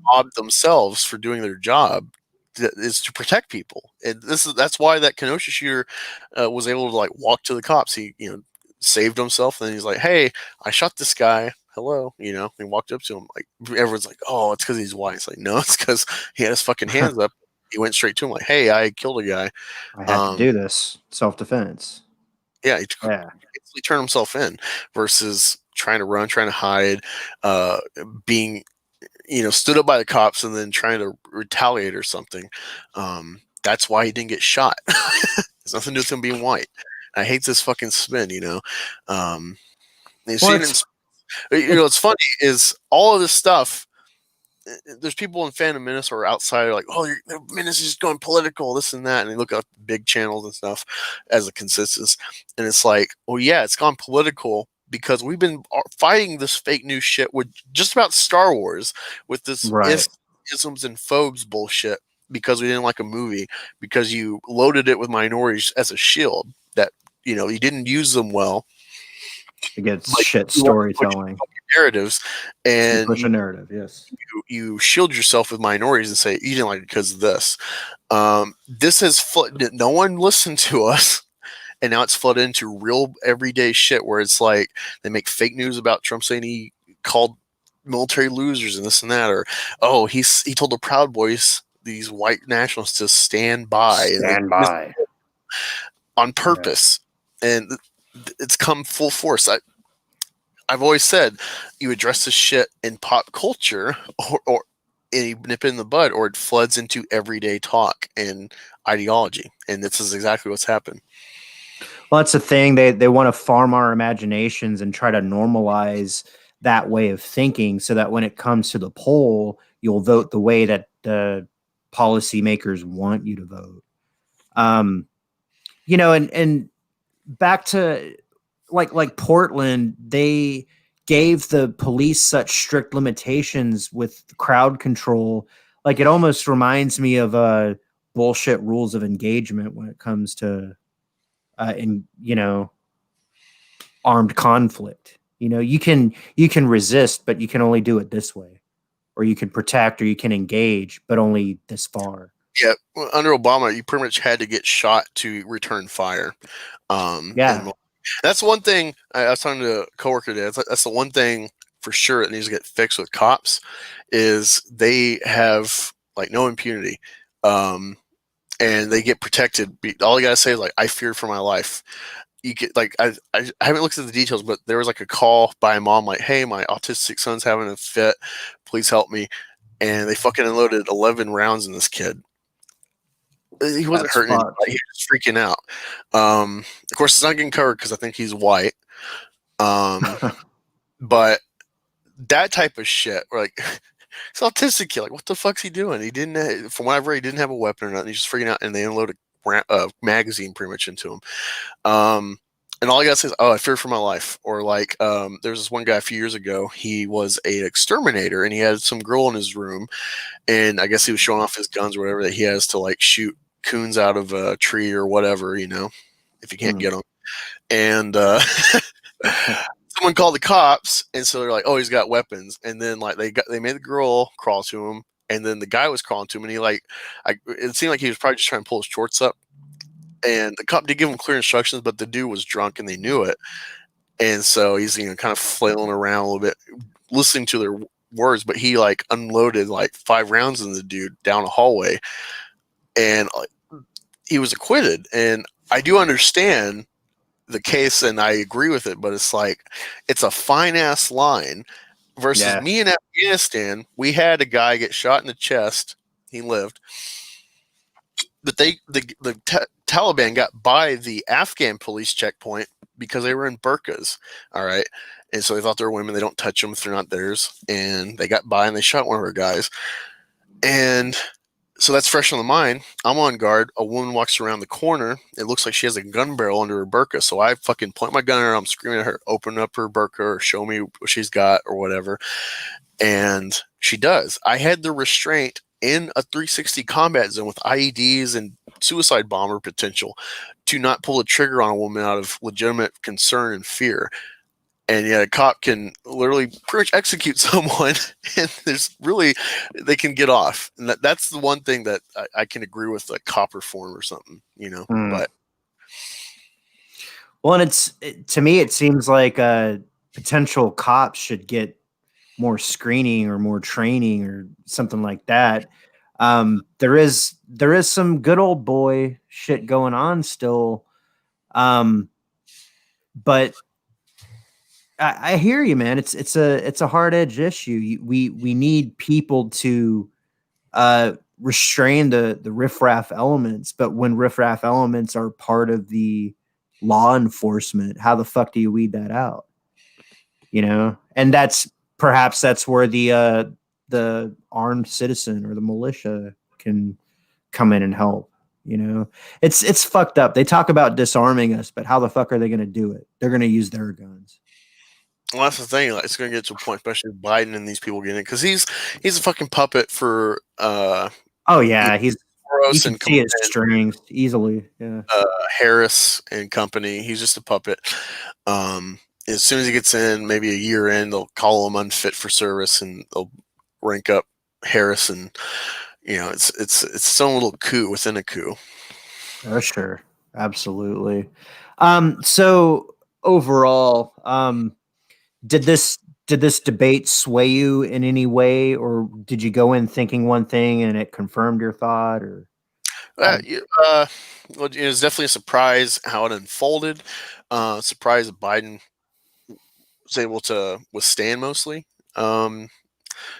mobbed themselves for doing their job? Is to protect people. And that's why that Kenosha shooter was able to like walk to the cops. He saved himself, and then he's like, hey, I shot this guy, hello, and walked up to him. Like, everyone's like, oh, it's because he's white. It's like, no, it's because he had his fucking hands up. He went straight to him like, hey, I killed a guy. I had to do this. Self-defense. Yeah, he turned himself in versus trying to run, trying to hide, being, stood up by the cops and then trying to retaliate or something. That's why he didn't get shot. It's nothing to do with him being white. I hate this fucking spin, What's funny is all of this stuff. There's people in Phantom Menace or outside like, oh, Menace is just going political, this and that, and they look up big channels and stuff as a consensus, and it's like, well, yeah, it's gone political because we've been fighting this fake news shit with just about Star Wars, with this isms and phobes bullshit, because we didn't like a movie, because you loaded it with minorities as a shield that you didn't use them well against shit storytelling narratives, and push a narrative. Yes, you shield yourself with minorities and say you didn't like it because of this. This has no one listened to us, and now it's flooded into real everyday shit where it's like they make fake news about Trump saying he called military losers and this and that, or he told the Proud Boys, these white nationalists, to stand by on purpose, and it's come full force. I've always said, you address this shit in pop culture, or you nip it in the bud, or it floods into everyday talk and ideology, and this is exactly what's happened. Well, that's the thing. They want to farm our imaginations and try to normalize that way of thinking, so that when it comes to the poll, you'll vote the way that the policymakers want you to vote. And back to like Portland, they gave the police such strict limitations with crowd control. Like, it almost reminds me of bullshit rules of engagement when it comes to armed conflict. You can resist, but you can only do it this way, or you can protect, or you can engage, but only this far. Yeah, under Obama, you pretty much had to get shot to return fire. That's one thing. I was talking to a coworker today. That's the one thing for sure that needs to get fixed with cops, is they have like no impunity, and they get protected. All you gotta say is like, I feared for my life. You get like, I haven't looked at the details, but there was like a call by a mom like, hey, my autistic son's having a fit, please help me, and they fucking unloaded 11 rounds in this kid. He wasn't That's hurting anybody. fucked. He was just freaking out. Of course, it's not getting covered because I think he's white. But that type of shit, like, it's autistic kid. Like, what the fuck's he doing? He didn't, from what I've read, he didn't have a weapon or nothing. He's just freaking out, and they unloaded a magazine pretty much into him. And all I gotta say is, "Oh, I fear for my life." Or like, there was this one guy a few years ago. He was an exterminator, and he had some girl in his room, and I guess he was showing off his guns or whatever that he has to like shoot coons out of a tree or whatever, if you can't get them. And someone called the cops, and so they're like, "Oh, he's got weapons." And then like they made the girl crawl to him, and then the guy was crawling to him, and it seemed like he was probably just trying to pull his shorts up. And the cop did give him clear instructions, but the dude was drunk and they knew it. And so he's kind of flailing around a little bit, listening to their words. But he like unloaded like 5 rounds in the dude down a hallway, and he was acquitted. And I do understand the case, and I agree with it. But it's like it's a fine ass line versus me in Afghanistan. We had a guy get shot in the chest. He lived. But the Taliban got by the Afghan police checkpoint because they were in burqas, all right? And so they thought they were women. They don't touch them if they're not theirs. And they got by and they shot one of our guys. And so that's fresh on the mind. I'm on guard. A woman walks around the corner. It looks like she has a gun barrel under her burqa. So I fucking point my gun at her. I'm screaming at her, open up her burqa or show me what she's got or whatever. And she does. I had the restraint in a 360 combat zone with IEDs and suicide bomber potential to not pull the trigger on a woman out of legitimate concern and fear. And yet a cop can literally pretty much execute someone, and they can get off. And that's the one thing that I can agree with, like cop reform or something, But well, and to me, it seems like potential cops should get more screening or more training or something like that. There is some good old boy shit going on still. But I hear you, man. It's a hard edge issue. We need people to restrain the riffraff elements, but when riffraff elements are part of the law enforcement, how the fuck do you weed that out? And perhaps that's where the armed citizen or the militia can come in and help. It's fucked up. They talk about disarming us, but how the fuck are they going to do it? They're going to use their guns. Well, that's the thing. Like, it's going to get to a point, especially with Biden and these people getting it, because he's a fucking puppet for. Oh yeah, you can see his strings easily. Yeah, Harris and company. He's just a puppet. As soon as he gets in, maybe a year in, they'll call him unfit for service, and they'll rank up Harris, and it's its own little coup within a coup. Oh sure, absolutely. So overall, did this debate sway you in any way, or did you go in thinking one thing and it confirmed your thought? Or well, it was definitely a surprise how it unfolded. Surprise that Biden was able to withstand mostly.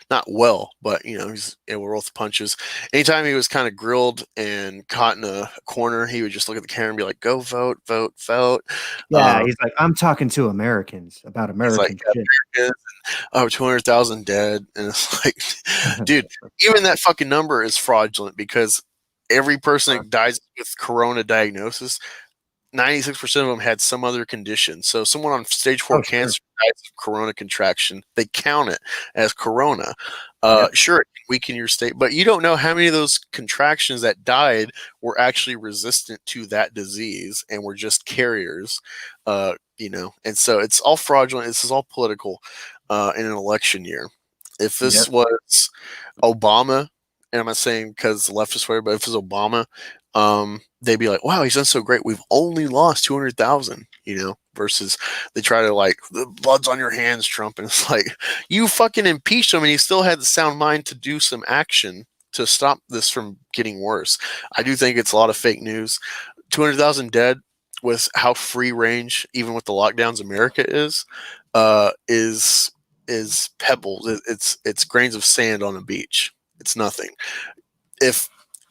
Not well, but he's able to roll with the punches. Anytime he was kind of grilled and caught in a corner, he would just look at the camera and be like, "Go vote, vote, vote." Yeah, he's like, "I'm talking to Americans about American shit." Americans, 200,000 dead, and it's like, dude, even that fucking number is fraudulent because every person that dies with corona diagnosis, 96% of them had some other condition. So someone on stage 4 cancer dies of corona contraction. They count it as corona. Sure, it can weaken your state, but you don't know how many of those contractions that died were actually resistant to that disease and were just carriers. And so it's all fraudulent. This is all political in an election year. If this was Obama, and I'm not saying because the leftist way, but if it was Obama, they'd be like, "Wow, he's done so great. We've only lost 200,000," versus they try to like, "The blood's on your hands, Trump." And it's like, you fucking impeached him and he still had the sound mind to do some action to stop this from getting worse. I do think it's a lot of fake news. 200,000 dead with how free range, even with the lockdowns, America is pebbles. It's grains of sand on a beach. It's nothing. If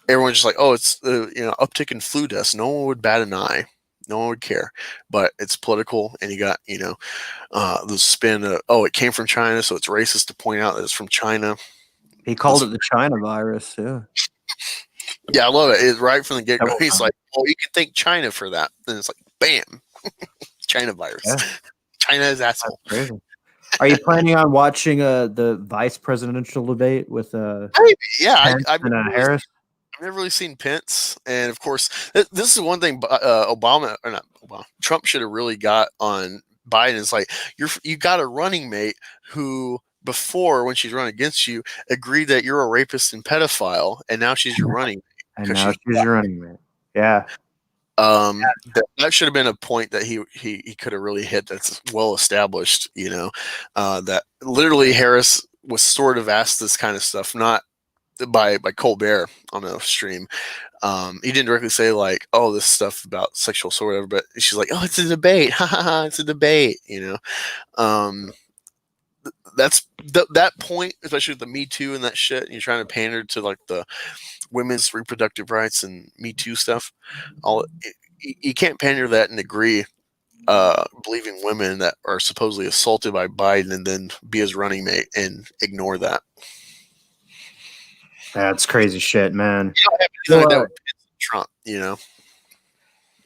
everyone's just like, oh, it's uptick in flu deaths. No one would bat an eye. No one would care. But it's political, and you got the spin of, oh, it came from China, so it's racist to point out that it's from China. He called it the China virus. Yeah. Yeah, I love it. It's right from the get go. He's like, oh, you can thank China for that. And it's like, bam, China virus. Yeah. China is asshole. Are you planning on watching the vice presidential debate with Yeah, Pence and Harris? I've never really seen Pence, and of course, this is one thing Trump should have really got on Biden. Is like you got a running mate who before, when she's run against you, agreed that you're a rapist and pedophile, and now she's your running mate. And now she's your running mate. Yeah. That should have been a point that he could have really hit. That's well established. That literally Harris was sort of asked this kind of stuff, not by Colbert on a stream. He didn't directly say like, oh, this stuff about sexual assault or whatever, but she's like, oh, it's a debate. It's a debate, that's that point, especially with the Me Too and that shit, and you're trying to pander to like the women's reproductive rights and Me Too stuff. You can't pander that and agree believing women that are supposedly assaulted by Biden and then be his running mate and ignore that. That's crazy shit, man. Trump,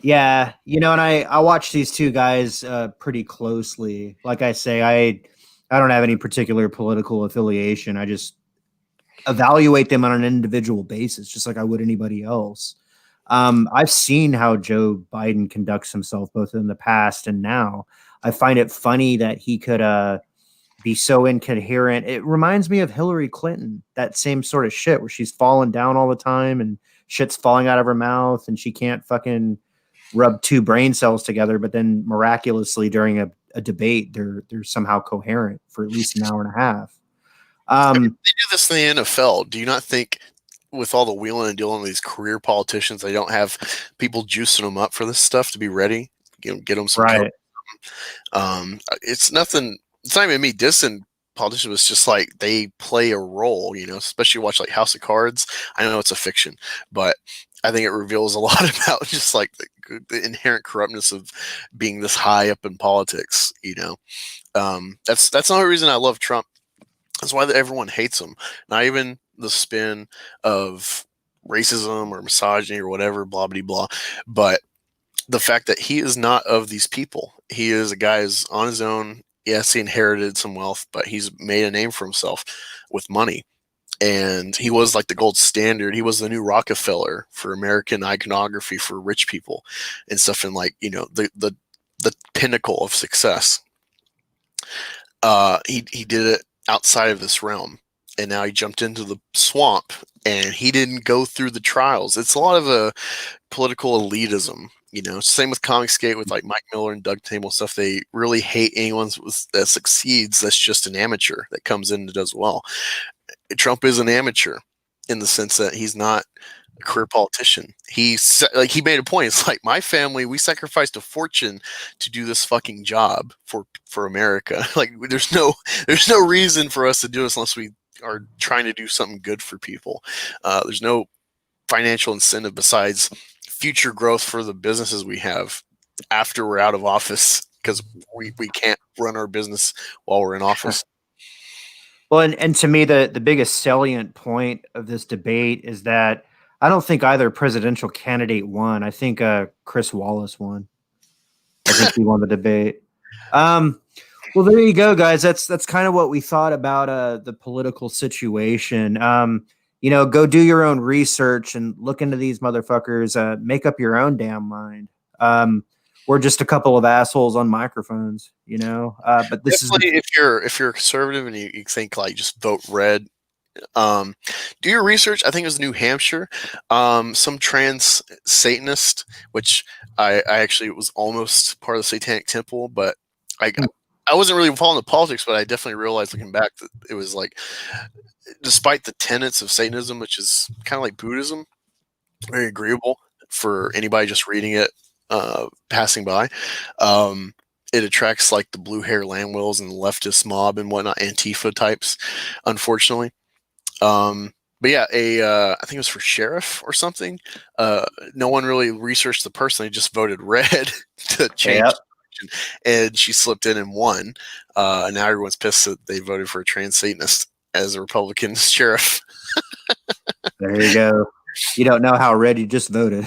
Yeah, and I watch these two guys pretty closely. Like I say, I don't have any particular political affiliation. I just evaluate them on an individual basis, just like I would anybody else. I've seen how Joe Biden conducts himself both in the past and now. I find it funny that he could be so incoherent. It reminds me of Hillary Clinton, that same sort of shit where she's falling down all the time and shit's falling out of her mouth and she can't fucking rub two brain cells together. But then miraculously during a debate, they're somehow coherent for at least an hour and a half. They do this in the NFL. Do you not think with all the wheeling and dealing with these career politicians, they don't have people juicing them up for this stuff to be ready? Get them some right. It's nothing. It's not even me dissing politicians. It's just like they play a role, especially watch like House of Cards. I know it's a fiction, but I think it reveals a lot about just like the inherent corruptness of being this high up in politics. That's the only reason I love Trump. That's why everyone hates him. Not even the spin of racism or misogyny or whatever, blah, blah, blah. But the fact that he is not of these people. He is a guy who's on his own. Yes, he inherited some wealth, but he's made a name for himself with money. And he was like the gold standard. He was the new Rockefeller for American iconography for rich people and stuff. And like, the pinnacle of success. He did it outside of this realm. And now he jumped into the swamp and he didn't go through the trials. It's a lot of a political elitism. Same with Comicsgate with like Mike Miller and Doug Table stuff. They really hate anyone that succeeds. That's just an amateur that comes in and does well. Trump is an amateur in the sense that he's not a career politician. He made a point. It's like my family, we sacrificed a fortune to do this fucking job for America. Like there's no reason for us to do this unless we are trying to do something good for people. There's no financial incentive besides future growth for the businesses we have after we're out of office, because we can't run our business while we're in office. Well, and to me, the biggest salient point of this debate is that I don't think either presidential candidate won. I think Chris Wallace won. I think he won the debate. Well, there you go, guys. That's kind of what we thought about the political situation. Go do your own research and look into these motherfuckers. Make up your own damn mind. We're just a couple of assholes on microphones, But this definitely, if you're a conservative and you think like just vote red, do your research. I think it was New Hampshire. Some trans Satanist, which I actually was almost part of the Satanic Temple, but I wasn't really following the politics, but I definitely realized looking back that it was like, despite the tenets of Satanism, which is kind of like Buddhism, very agreeable for anybody just reading it, passing by. It attracts like the blue hair Landwills and the leftist mob and whatnot, Antifa types, unfortunately. But yeah, I think it was for sheriff or something. No one really researched the person; they just voted red to change Yep. the election, and she slipped in and won. And now everyone's pissed that they voted for a trans Satanist as a Republican sheriff. There you go. You don't know how red you just voted.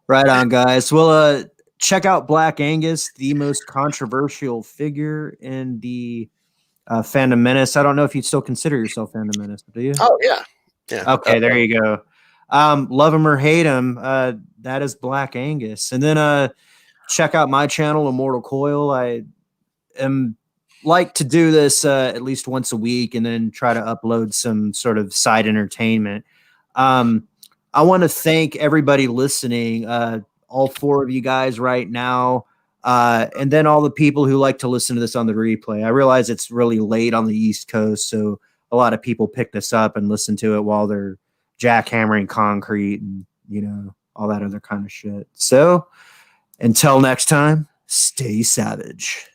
Right on, guys. Well, check out Black Angus, the most controversial figure in the Fandom Menace. I don't know if you still consider yourself Fandom Menace, do you? Oh yeah, yeah. Okay, there you go. Love him or hate him, that is Black Angus. And then check out my channel, Immortal Coil. I am like to do this at least once a week and then try to upload some sort of side entertainment. I want to thank everybody listening, all four of you guys right now, and then all the people who like to listen to this on the replay. I realize it's really late on the East Coast, so a lot of people pick this up and listen to it while they're jackhammering concrete and, you know, all that other kind of shit. So until next time, stay savage.